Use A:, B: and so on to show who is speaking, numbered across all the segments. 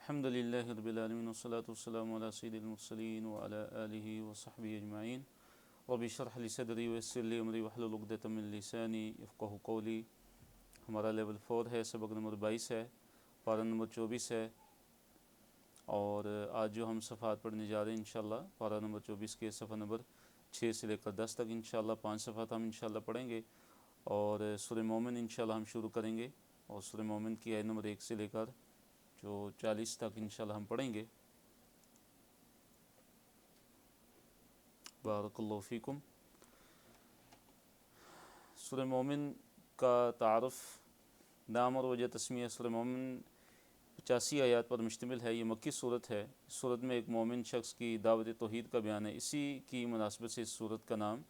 A: الحمدللہ رب العالمین والصلاة والسلام علی سید المرسلین وعلی آلہ وصحبہ اجمعین رب اشرح لی صدری ویسر لی امری واحلل عقدۃ من لسانی یفقہوا قولی۔ ہمارا لیول 4 ہے، سبق نمبر 22 ہے، پارہ نمبر 24 ہے، اور آج جو ہم صفحات پڑھنے جا رہے ہیں انشاءاللہ پارہ نمبر 24 کے صفحہ نمبر 6 سے لے کر 10 تک انشاءاللہ 5 صفحات ہم انشاءاللہ پڑھیں گے، اور سورہ مومن انشاءاللہ ہم شروع کریں گے، اور سورہ مومن کی آیت نمبر 1 سے لے کر جو 40 تک انشاءاللہ ہم پڑھیں گے۔ بارک اللہ فیکم۔ سورہ مومن کا تعارف، نام اور وجہ تسمیہ۔ سورہ مومن 85 آیات پر مشتمل ہے، یہ مکی صورت ہے۔ اس صورت میں ایک مومن شخص کی دعوت توحید کا بیان ہے، اسی کی مناسبت سے اس صورت کا نام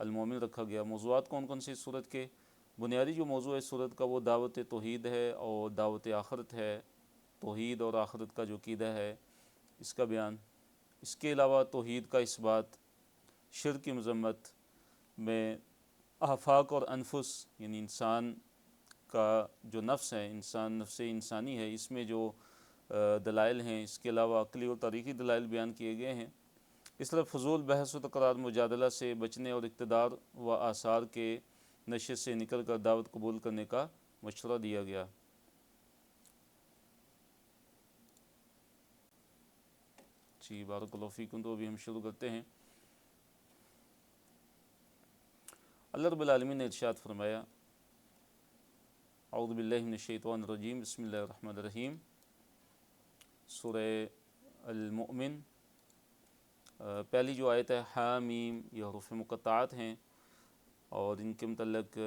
A: المومن رکھا گیا۔ موضوعات کون کون سے اس صورت کے؟ بنیادی جو موضوع ہے اس صورت کا وہ دعوت توحید ہے اور دعوت آخرت ہے، توحید اور آخرت کا جو عقیدہ ہے اس کا بیان۔ اس کے علاوہ توحید کا اس بات، شرک کی مذمت میں، آفاق اور انفس یعنی انسان کا جو نفس ہے، نفس انسانی ہے، اس میں جو دلائل ہیں، اس کے علاوہ عقلی اور تاریخی دلائل بیان کیے گئے ہیں۔ اس طرح فضول بحث و تکرار مجادلہ سے بچنے اور اقتدار و آثار کے نشے سے نکل کر دعوت قبول کرنے کا مشورہ دیا گیا۔ جی بارک اللہ فیکم۔ تو ابھی ہم شروع کرتے ہیں۔ اللہ رب العالمین نے ارشاد فرمایا، اعوذ باللہ من الشیطان الرجیم، بسم اللہ الرحمن الرحیم۔ سورہ المؤمن پہلی جو آیت ہے حامیم، یہ حروف مقطعات ہیں، اور ان کے متعلق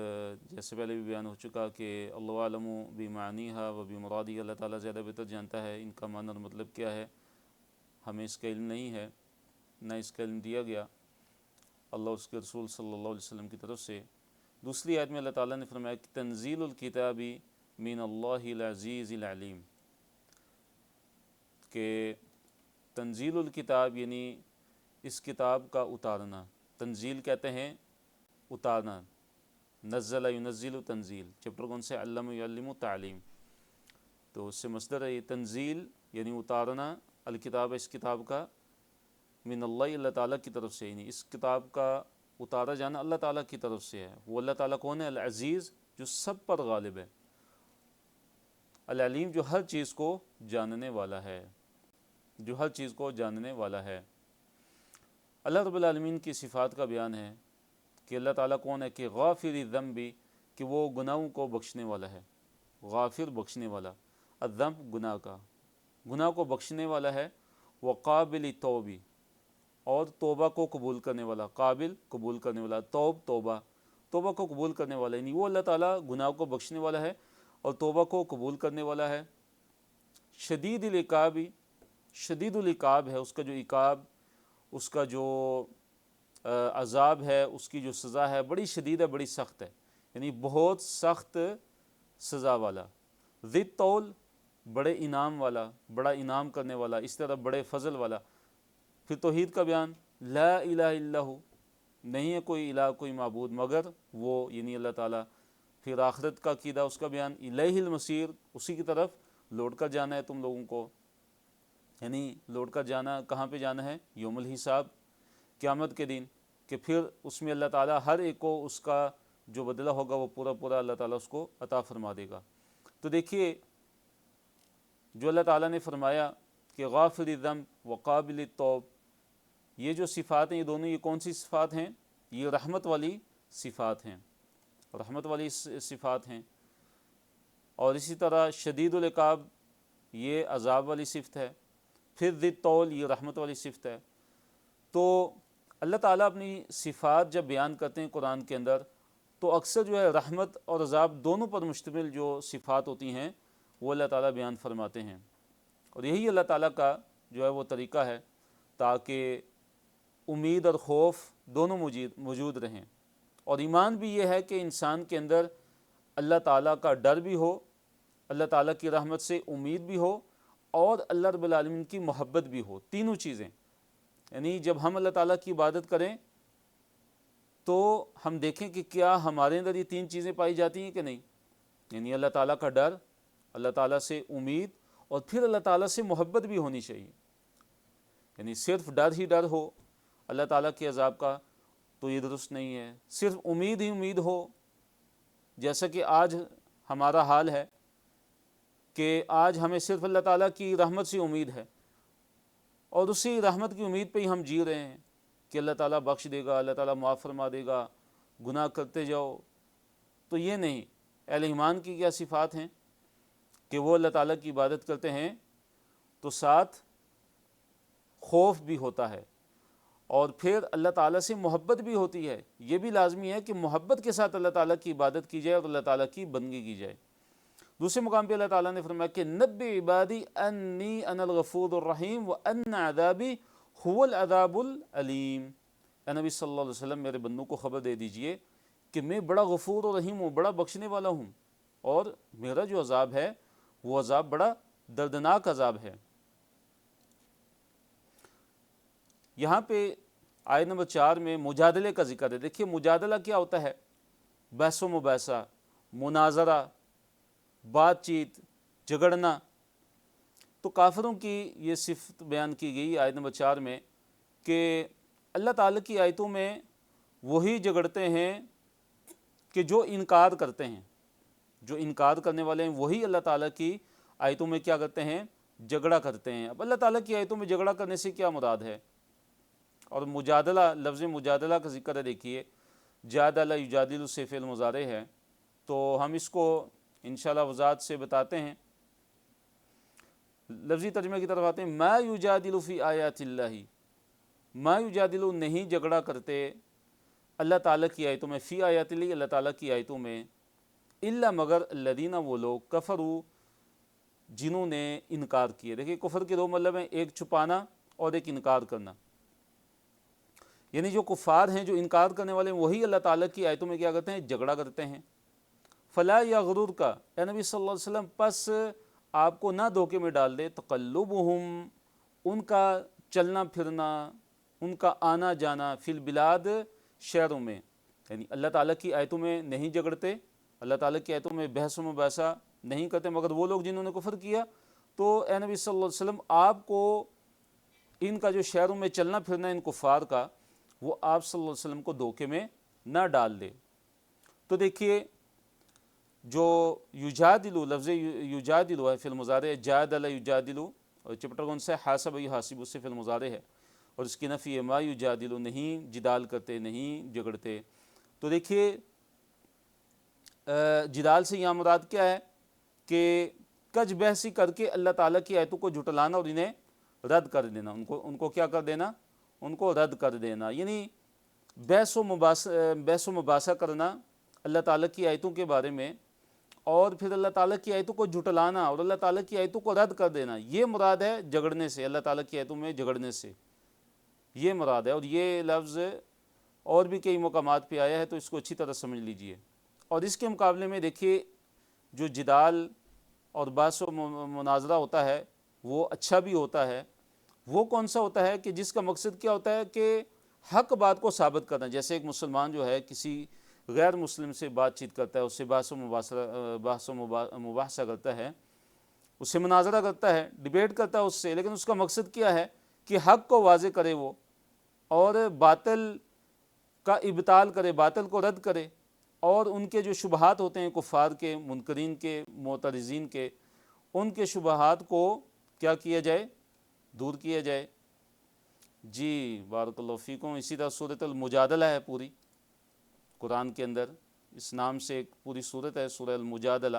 A: جیسے پہلے بھی بیان ہو چکا کہ اللہ عالم بمعانیہا و بمرادی، اللہ تعالیٰ زیادہ بہتر جانتا ہے ان کا معنی اور مطلب کیا ہے، ہمیں اس کا علم نہیں ہے، نہ اس کا علم دیا گیا اللہ اس کے رسول صلی اللہ علیہ وسلم کی طرف سے۔ دوسری آیت میں اللہ تعالیٰ نے فرمایا کہ تنزیل الکتاب من اللہ العزیز العلیم، کہ تنزیل الکتاب یعنی اس کتاب کا اتارنا۔ تنزیل کہتے ہیں اتارنا، نزل ینزل تنزیل، چیپٹر کون سے؟ علم یعلم تعلیم، تو اس سے مصدر ہے یہ تنزیل یعنی اتارنا، الکتاب اس کتاب کا، من اللہ اللہ تعالیٰ کی طرف سے، یعنی اس کتاب کا اتارا جانا اللہ تعالیٰ کی طرف سے ہے۔ وہ اللہ تعالیٰ کون ہے؟ العزیز، جو سب پر غالب ہے، العلیم، جو ہر چیز کو جاننے والا ہے، جو ہر چیز کو جاننے والا ہے۔ اللہ رب العالمین کی صفات کا بیان ہے کہ اللہ تعالیٰ کون ہے، کہ غافر الذنب، کہ وہ گناہوں کو بخشنے والا ہے، غافر بخشنے والا، الذنب گناہ کا، گناہ کو بخشنے والا ہے، وقابل التوب، اور توبہ کو قبول کرنے والا، قابل قبول کرنے والا، توبہ کو قبول کرنے والا، یعنی وہ اللہ تعالیٰ گناہ کو بخشنے والا ہے اور توبہ کو قبول کرنے والا ہے۔ شدید العقاب، شدید العقاب ہے، اس کا جو عقاب، اس کا جو عذاب ہے، اس کی جو سزا ہے بڑی شدید ہے، بڑی سخت ہے، یعنی بہت سخت سزا والا۔ ذی الطول، بڑے انعام والا، بڑا انعام کرنے والا، اس طرح بڑے فضل والا۔ پھر توحید کا بیان، لا الہ الا ہو، نہیں ہے کوئی الہ، کوئی معبود مگر وہ، یعنی اللہ تعالیٰ۔ پھر آخرت کا عقیدہ، اس کا بیان، الیہ المصیر، اسی کی طرف لوٹ کر جانا ہے تم لوگوں کو، یعنی لوٹ کر جانا کہاں پہ جانا ہے؟ یوم الحساب، قیامت کے دن، کہ پھر اس میں اللہ تعالیٰ ہر ایک کو اس کا جو بدلہ ہوگا وہ پورا پورا اللہ تعالیٰ اس کو عطا فرما دے گا۔ تو دیکھیے جو اللہ تعالیٰ نے فرمایا کہ غافر الذنب وقابل التوب، یہ جو صفات ہیں یہ دونوں، یہ کون سی صفات ہیں؟ یہ رحمت والی صفات ہیں، رحمت والی صفات ہیں۔ اور اسی طرح شدید العقاب، یہ عذاب والی صفت ہے۔ پھر ذی الطول، یہ رحمت والی صفت ہے۔ تو اللہ تعالیٰ اپنی صفات جب بیان کرتے ہیں قرآن کے اندر، تو اکثر جو ہے رحمت اور عذاب دونوں پر مشتمل جو صفات ہوتی ہیں وہ اللہ تعالیٰ بیان فرماتے ہیں، اور یہی اللہ تعالیٰ کا جو ہے وہ طریقہ ہے تاکہ امید اور خوف دونوں موجود رہیں، اور ایمان بھی یہ ہے کہ انسان کے اندر اللہ تعالیٰ کا ڈر بھی ہو، اللہ تعالیٰ کی رحمت سے امید بھی ہو، اور اللہ رب العالمین کی محبت بھی ہو، تینوں چیزیں۔ یعنی جب ہم اللہ تعالیٰ کی عبادت کریں تو ہم دیکھیں کہ کیا ہمارے اندر یہ تین چیزیں پائی جاتی ہیں کہ نہیں، یعنی اللہ تعالیٰ کا ڈر، اللہ تعالیٰ سے امید، اور پھر اللہ تعالیٰ سے محبت بھی ہونی چاہیے. یعنی صرف ڈر ہی ڈر ہو اللہ تعالیٰ کے عذاب کا تو یہ درست نہیں ہے. صرف امید ہی امید ہو جیسا کہ آج ہمارا حال ہے کہ آج ہمیں صرف اللہ تعالیٰ کی رحمت سے امید ہے اور اسی رحمت کی امید پہ ہی ہم جی رہے ہیں کہ اللہ تعالیٰ بخش دے گا, اللہ تعالیٰ معاف فرما دے گا, گناہ کرتے جاؤ. تو یہ نہیں. اہل ایمان کی کیا صفات ہیں کہ وہ اللہ تعالیٰ کی عبادت کرتے ہیں تو ساتھ خوف بھی ہوتا ہے اور پھر اللہ تعالیٰ سے محبت بھی ہوتی ہے. یہ بھی لازمی ہے کہ محبت کے ساتھ اللہ تعالیٰ کی عبادت کی جائے اور اللہ تعالیٰ کی بندگی کی جائے. دوسرے مقام پہ اللہ تعالیٰ نے فرمایا کہ نبی عبادی انی انا الغفور الرحیم وان عذابی هو العذاب العلیم. اے نبی صلی اللہ علیہ وسلم میرے بندوں کو خبر دے دیجئے کہ میں بڑا غفور و رحیم ہوں, بڑا بخشنے والا ہوں, اور میرا جو عذاب ہے وہ عذاب بڑا دردناک عذاب ہے. یہاں پہ آیت نمبر 4 میں مجادلے کا ذکر ہے. دیکھیے مجادلہ کیا ہوتا ہے؟ بحث و مباحثہ, مناظرہ, بات چیت, جھگڑنا. تو کافروں کی یہ صفت بیان کی گئی آیت نمبر 4 میں کہ اللہ تعالیٰ کی آیتوں میں وہی جھگڑتے ہیں کہ جو انکار کرتے ہیں. جو انکار کرنے والے ہیں وہی اللہ تعالیٰ کی آیتوں میں کیا کرتے ہیں؟ جھگڑا کرتے ہیں. اب اللہ تعالیٰ کی آیتوں میں جھگڑا کرنے سے کیا مراد ہے؟ اور مجادلہ, لفظ مجادلہ کا ذکر ہے. دیکھیے جادل یجادل سے فعل مضارع ہے تو ہم اس کو انشاءاللہ وضاحت سے بتاتے ہیں. لفظی ترجمے کی طرف آتے ہیں. ما یجادل فی آیات اللہ, ما یجادل نہیں جھگڑا کرتے اللہ تعالیٰ کی آیتوں میں, فی آیات اللہ اللہ تعالیٰ کی آیتوں میں, الا مگر الذین وہ لوگ کفروا جنہوں نے انکار کیے. دیکھیے کفر کے دو مطلب ہیں, ایک چھپانا اور ایک انکار کرنا. یعنی جو کفار ہیں, جو انکار کرنے والے ہیں, وہی اللہ تعالیٰ کی آیتوں میں کیا کرتے ہیں؟ جھگڑا کرتے ہیں. فلا یغرور کا, اے نبی صلی اللہ علیہ وسلم پس آپ کو نہ دھوکے میں ڈال دے, تقلبہم ان کا چلنا پھرنا, ان کا آنا جانا, فی البلاد شہروں میں. یعنی اللہ تعالیٰ کی آیتوں میں نہیں جھگڑتے, اللہ تعالیٰ کی آیتوں میں بحث و مباحثہ نہیں کرتے, مگر وہ لوگ جنہوں نے کفر کیا تو اے نبی صلی اللہ علیہ وسلم آپ کو ان کا جو شہروں میں چلنا پھرنا ان کفار کا, وہ آپ صلی اللہ علیہ وسلم کو دھوکے میں نہ ڈال دے. تو دیکھیے جو یجادلو, لفظ یجادلو ہے فی المضارع, جادل یجادلو, اور چپٹر کون سا ہے؟ حاسب یحاسب, اس سے فی المضارع ہے, اور اس کی نفی ہے ما یجادلو, نہیں جدال کرتے, نہیں جھگڑتے. تو دیکھیے جدال سے یہاں مراد کیا ہے کہ کج بحثی کر کے اللہ تعالیٰ کی آیتوں کو جھٹلانا اور انہیں رد کر دینا. ان کو کیا کر دینا؟ ان کو رد کر دینا. یعنی بحث و مباحثہ کرنا اللہ تعالیٰ کی آیتوں کے بارے میں, اور پھر اللہ تعالیٰ کی آیتوں کو جھٹلانا اور اللہ تعالیٰ کی آیتوں کو رد کر دینا, یہ مراد ہے جھگڑنے سے. اللہ تعالیٰ کی آیتوں میں جھگڑنے سے یہ مراد ہے. اور یہ لفظ اور بھی کئی مقامات پہ آیا ہے تو اس کو اچھی طرح سمجھ لیجئے. اور اس کے مقابلے میں دیکھیے جو جدال اور بحث و مناظرہ ہوتا ہے وہ اچھا بھی ہوتا ہے. وہ کون سا ہوتا ہے کہ جس کا مقصد کیا ہوتا ہے کہ حق بات کو ثابت کرنا. جیسے ایک مسلمان جو ہے کسی غیر مسلم سے بات چیت کرتا ہے, اس سے بحث و مباحثہ کرتا ہے, اس سے مناظرہ کرتا ہے, ڈیبیٹ کرتا ہے اس سے, لیکن اس کا مقصد کیا ہے کہ حق کو واضح کرے وہ, اور باطل کا ابطال کرے, باطل کو رد کرے, اور ان کے جو شبہات ہوتے ہیں کفار کے, منکرین کے, معترضین کے, ان کے شبہات کو کیا کیا جائے؟ دور کیا جائے. جی بارک اللہ فیکم. اسی طرح سورۃ المجادلہ ہے پوری قرآن کے اندر, اس نام سے ایک پوری سورت ہے سورہ المجادلہ.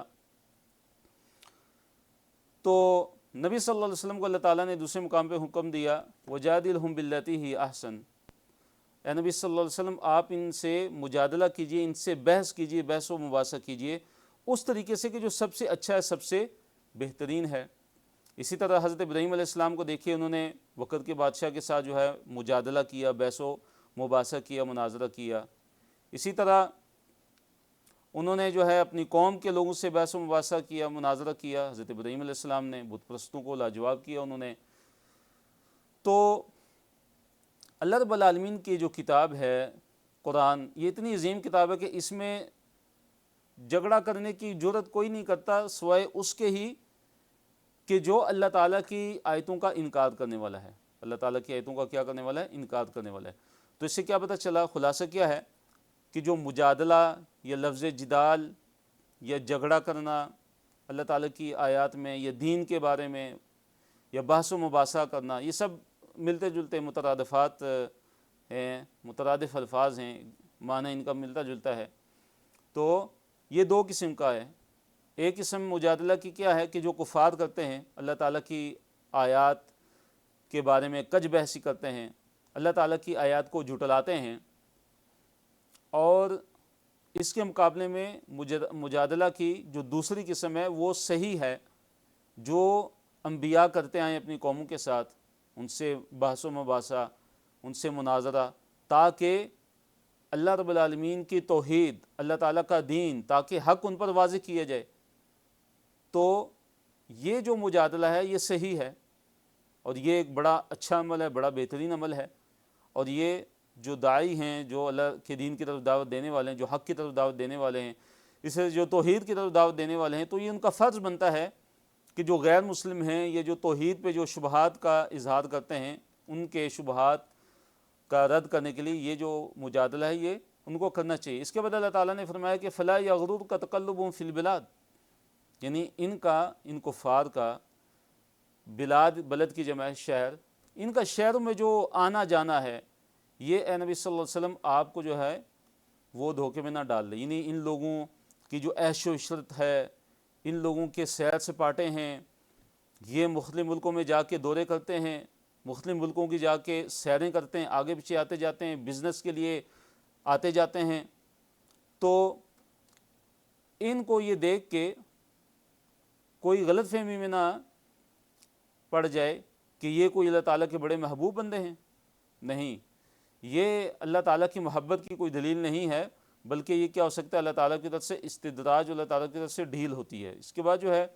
A: تو نبی صلی اللہ علیہ وسلم کو اللہ تعالیٰ نے دوسرے مقام پہ حکم دیا وجادلہم باللتی ہی احسن. اے نبی صلی اللہ علیہ وسلم آپ ان سے مجادلہ کیجئے, ان سے بحث کیجئے, بحث و مباحثہ کیجئے اس طریقے سے کہ جو سب سے اچھا ہے, سب سے بہترین ہے. اسی طرح حضرت ابراہیم علیہ السلام کو دیکھیے, انہوں نے وقت کے بادشاہ کے ساتھ جو ہے مجادلہ کیا, بحث و مباحثہ کیا, مناظرہ کیا. اسی طرح انہوں نے جو ہے اپنی قوم کے لوگوں سے بحث و مباحثہ کیا, مناظرہ کیا. حضرت ابراہیم علیہ السلام نے بت پرستوں کو لاجواب کیا انہوں نے. تو اللہ رب العالمین کی جو کتاب ہے قرآن, یہ اتنی عظیم کتاب ہے کہ اس میں جھگڑا کرنے کی جرت کوئی نہیں کرتا سوائے اس کے ہی کہ جو اللہ تعالیٰ کی آیتوں کا انکار کرنے والا ہے، اللہ تعالیٰ کی آیتوں کا کیا کرنے والا ہے؟ انکار کرنے والا ہے۔ تو اس سے کیا پتہ چلا؟ خلاصہ کیا ہے کہ جو مجادلہ یا لفظ جدال یا جھگڑا کرنا اللہ تعالیٰ کی آیات میں یا دین کے بارے میں یا بحث و مباحثہ کرنا، یہ سب ملتے جلتے مترادفات ہیں، مترادف الفاظ ہیں، معنی ان کا ملتا جلتا ہے۔ تو یہ دو قسم کا ہے۔ ایک قسم مجادلہ کی کیا ہے کہ جو کفار کرتے ہیں، اللہ تعالیٰ کی آیات کے بارے میں کج بحثی کرتے ہیں، اللہ تعالیٰ کی آیات کو جھٹلاتے ہیں، اور اس کے مقابلے میں مجادلہ کی جو دوسری قسم ہے وہ صحیح ہے، جو انبیاء کرتے آئے اپنی قوموں کے ساتھ، ان سے بحث و مباحثہ، ان سے مناظرہ، تاکہ اللہ رب العالمین کی توحید، اللہ تعالیٰ کا دین، تاکہ حق ان پر واضح کیا جائے۔ تو یہ جو مجادلہ ہے یہ صحیح ہے، اور یہ ایک بڑا اچھا عمل ہے، بڑا بہترین عمل ہے۔ اور یہ جو داعی ہیں، جو اللہ کے دین کی طرف دعوت دینے والے ہیں، جو حق کی طرف دعوت دینے والے ہیں، اسے جو توحید کی طرف دعوت دینے والے ہیں، تو یہ ان کا فرض بنتا ہے کہ جو غیر مسلم ہیں، یہ جو توحید پہ جو شبہات کا اظہار کرتے ہیں، ان کے شبہات کا رد کرنے کے لیے یہ جو مجادلہ ہے یہ ان کو کرنا چاہیے۔ اس کے بعد اللہ تعالیٰ نے فرمایا کہ فلا یغررک تقلبهم فی البلاد، یعنی ان کفار کا بلاد، بلد کی جمع ہے شہر، ان کا شہروں میں جو آنا جانا ہے، یہ اے نبی صلی اللہ علیہ وسلم آپ کو جو ہے وہ دھوکے میں نہ ڈال لے۔ یعنی ان لوگوں کی جو عیش و عشرت ہے، ان لوگوں کے سیر سپاٹے ہیں، یہ مختلف ملکوں میں جا کے دورے کرتے ہیں، مختلف ملکوں کی جا کے سیریں کرتے ہیں، آگے پیچھے آتے جاتے ہیں، بزنس کے لیے آتے جاتے ہیں، تو ان کو یہ دیکھ کے کوئی غلط فہمی میں نہ پڑ جائے کہ یہ کوئی اللہ تعالیٰ کے بڑے محبوب بندے ہیں۔ نہیں، یہ اللہ تعالیٰ کی محبت کی کوئی دلیل نہیں ہے، بلکہ یہ کیا ہو سکتا ہے؟ اللہ تعالیٰ کی طرف سے استدراج، اللہ تعالیٰ کی طرف سے ڈھیل ہوتی ہے۔ اس کے بعد جو ہے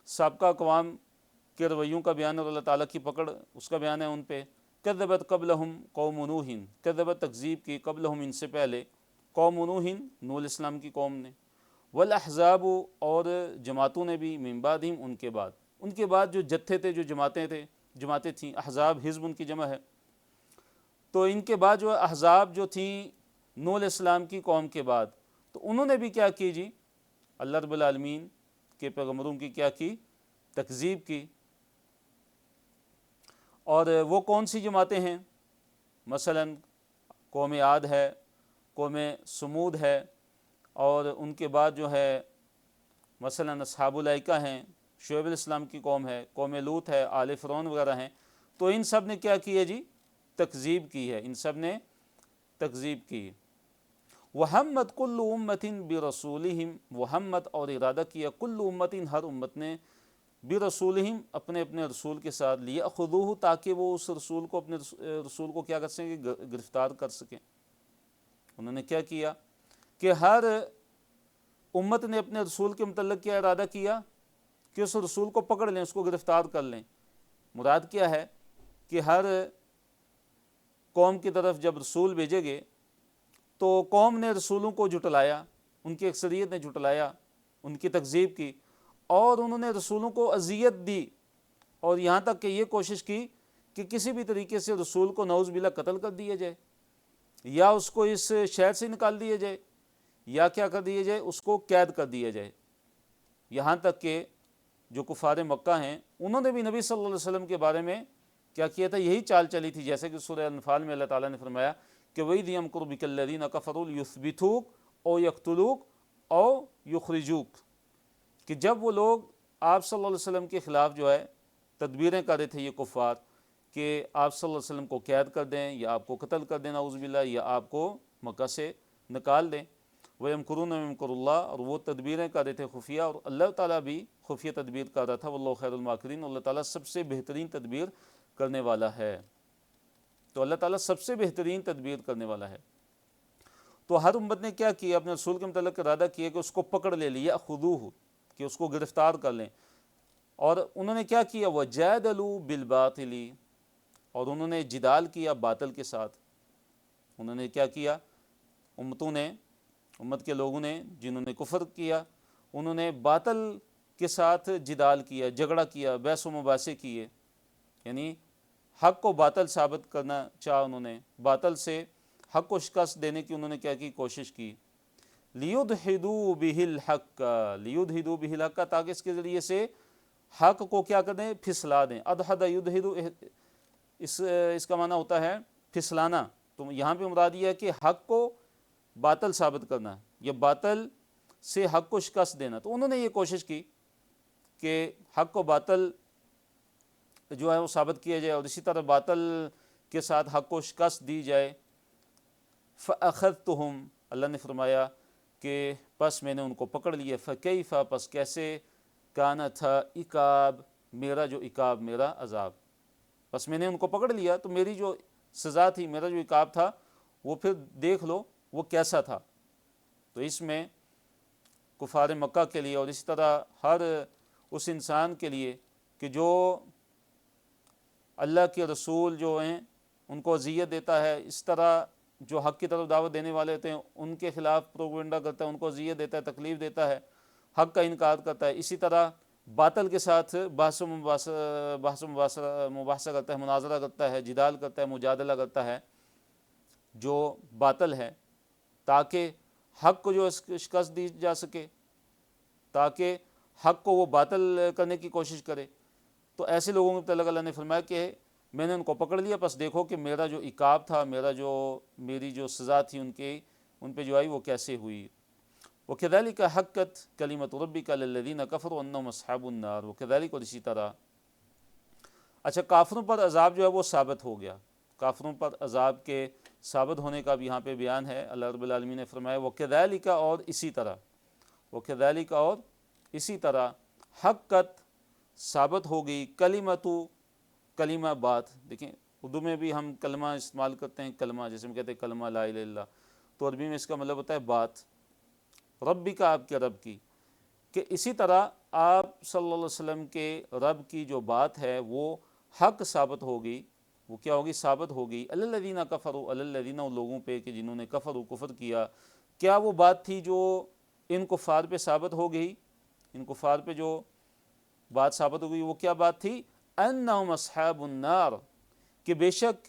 A: سابقہ اقوام کے رویوں کا بیان اور اللہ تعالیٰ کی پکڑ، اس کا بیان ہے ان پہ۔ کذبت قبلہم قوم نوح، کذبت تکذیب کی، قبلہم ان سے پہلے، قوم نوح، نوح علیہ السلام کی قوم نے، والاحزاب اور جماعتوں نے بھی، من بعدہم ان کے بعد جو جتھے تھے، جو جماعتیں تھیں، احزاب حزب ان کی جمع ہے۔ تو ان کے بعد جو احزاب جو تھیں نوح علیہ السلام کی قوم کے بعد، تو انہوں نے بھی کیا کی جی؟ اللہ رب العالمین کے پیغمبروں کی کیا کی؟ تکذیب کی۔ اور وہ کون سی جماعتیں ہیں؟ مثلا قوم عاد ہے، قوم سمود ہے، اور ان کے بعد جو ہے مثلا اصحاب الایکہ ہیں، شعیب علیہ السلام کی قوم ہے، قوم لوط ہے، آل فرعون وغیرہ ہیں۔ تو ان سب نے کیا کی ہے جی؟ تکذیب کی ہے، ان سب نے تکذیب کی۔ وَحَمَّتْ كُلُّ أُمَّةٍ بِرَسُولِهِمْ، وَحَمَّتْ اور ارادہ کیا، کل امتٍ ہر امت نے، برسولہم اپنے رسول کے ساتھ، لیأخذوہ تاکہ وہ اس رسول کو، اپنے رسول کو کیا کر سکیں؟ گرفتار کر سکیں۔ انہوں نے کیا کیا کہ ہر امت نے اپنے رسول کے متعلق کیا ارادہ کیا کہ اس رسول کو پکڑ لیں، اس کو گرفتار کر لیں۔ مراد کیا ہے کہ ہر قوم کی طرف جب رسول بھیجے گئے تو قوم نے رسولوں کو جھٹلایا، ان کی اکثریت نے جھٹلایا، ان کی تکذیب کی، اور انہوں نے رسولوں کو اذیت دی، اور یہاں تک کہ یہ کوشش کی کہ کسی بھی طریقے سے رسول کو نعوذ باللہ قتل کر دیا جائے، یا اس کو اس شہر سے نکال دیا جائے، یا کیا کر دیا جائے؟ اس کو قید کر دیا جائے۔ یہاں تک کہ جو کفار مکہ ہیں انہوں نے بھی نبی صلی اللہ علیہ وسلم کے بارے میں کیا کیا تھا؟ یہی چال چلی تھی، جیسے کہ سورہ انفال میں اللہ تعالیٰ نے فرمایا کہ وَإِذْ يَمْكُرُ بِكَ الَّذِينَ كَفَرُوا لِيُثْبِتُوكَ أَوْ يَقْتُلُوكَ أَوْ يُخْرِجُوكَ، کہ جب وہ لوگ آپ صلی اللہ علیہ وسلم کے خلاف جو ہے تدبیریں کر رہے تھے یہ کفار، کہ آپ صلی اللہ علیہ وسلم کو قید کر دیں، یا آپ کو قتل کر دیں نعوذ باللہ، یا آپ کو مکہ سے نکال دیں۔ وَيَمْكُرُونَ وَيَمْكُرُ اللَّهُ، اور وہ تدبیریں کر رہے تھے خفیہ، اور اللہ تعالیٰ بھی خفیہ تدبیر کر رہا تھا۔ وَاللَّهُ خَيْرُ الْمَاكِرِينَ، اللہ تعالیٰ سب سے بہترین تدبیر کرنے والا ہے۔ تو اللہ تعالیٰ سب سے بہترین تدبیر کرنے والا ہے۔ تو ہر امت نے کیا کیا؟ اپنے رسول کے متعلق ارادہ کیا کہ اس کو پکڑ لے لیا، خُذُوهُ، کہ اس کو گرفتار کر لیں۔ اور انہوں نے کیا کیا؟ وَجَادَلُوا بِالْبَاطِلِ، اور انہوں نے جدال کیا باطل کے ساتھ۔ انہوں نے کیا کیا؟ امت کے لوگوں نے جنہوں نے کفر کیا، انہوں نے باطل کے ساتھ جدال کیا، جھگڑا کیا، بحث و مباحثے کیے، یعنی حق کو باطل ثابت کرنا چاہا انہوں نے، باطل سے حق کو شکست دینے کی انہوں نے کیا کی، کوشش کی۔ لیدحدوا بہ الحق، لیدحدوا بہ الحق، تاکہ اس کے ذریعے سے حق کو کیا کر دیں، پھسلا دیں۔ ادحد یدحد، اس کا معنی ہوتا ہے پھسلانا، تو یہاں پہ مراد یہ ہے کہ حق کو باطل ثابت کرنا یا باطل سے حق کو شکست دینا۔ تو انہوں نے یہ کوشش کی کہ حق کو باطل جو ہے وہ ثابت کیا جائے اور اسی طرح باطل کے ساتھ حق کو شکست دی جائے۔ فَأَخَذْتُهُمْ، اللہ نے فرمایا کہ پس میں نے ان کو پکڑ لیا، فَكَيْفَ، پس کیسے، کانا تھا عقاب، میرا جو عقاب، میرا عذاب، پس میں نے ان کو پکڑ لیا تو میری جو سزا تھی، میرا جو عقاب تھا وہ پھر دیکھ لو وہ کیسا تھا۔ تو اس میں کفار مکہ کے لیے اور اسی طرح ہر اس انسان کے لیے کہ جو اللہ کے رسول جو ہیں ان کو اذیت دیتا ہے، اس طرح جو حق کی طرف دعوت دینے والے ہوتے ہیں ان کے خلاف پروپیگنڈا کرتا ہے، ان کو اذیت دیتا ہے، تکلیف دیتا ہے، حق کا انکار کرتا ہے، اسی طرح باطل کے ساتھ بحث و مباحثہ کرتا ہے، مناظرہ کرتا ہے، جدال کرتا ہے، مجادلہ کرتا ہے جو باطل ہے، تاکہ حق کو جو شکست دی جا سکے، تاکہ حق کو وہ باطل کرنے کی کوشش کرے۔ تو ایسے لوگوں کے متعلق اللہ نے فرمایا کہ میں نے ان کو پکڑ لیا، پس دیکھو کہ میرا جو عقاب تھا، میری جو سزا تھی ان پہ جو آئی وہ کیسے ہوئی۔ وَكَذَلِكَ حَقَّتْ كَلِمَةُ رَبِّكَ عَلَى الَّذِينَ كَفَرُوا أَنَّهُمْ أَصْحَابُ النَّارِ، وَكَذَلِكَ، اور اسی طرح۔ اچھا، کافروں پر عذاب جو ہے وہ ثابت ہو گیا، کافروں پر عذاب کے ثابت ہونے کا بھی یہاں پہ بیان ہے۔ اللہ رب العالمین نے فرمایا وَكَذَلِكَ، اور اسی طرح، وَكَذَلِكَ، اور اسی طرح، حقت، ثابت ہو گئی، کلمہ بات، دیکھیں اردو میں بھی ہم کلمہ استعمال کرتے ہیں، کلمہ جیسے ہم کہتے ہیں کلمہ لا الہ الا اللہ، تو عربی میں اس کا مطلب ہوتا ہے بات، ربی کا، آپ کے رب کی، کہ اسی طرح آپ صلی اللہ علیہ وسلم کے رب کی جو بات ہے وہ حق ثابت ہوگی، وہ کیا ہوگی، ثابت ہوگی، علی الذین کفروا، علی الذین، ان لوگوں پہ کہ جنہوں نے کفر کیا۔ کیا وہ بات تھی جو ان کفار پہ ثابت ہو گئی، ان کفار پہ جو بات ثابت ہو گئی وہ کیا بات تھی، انہم اصحاب النار، کہ بے شک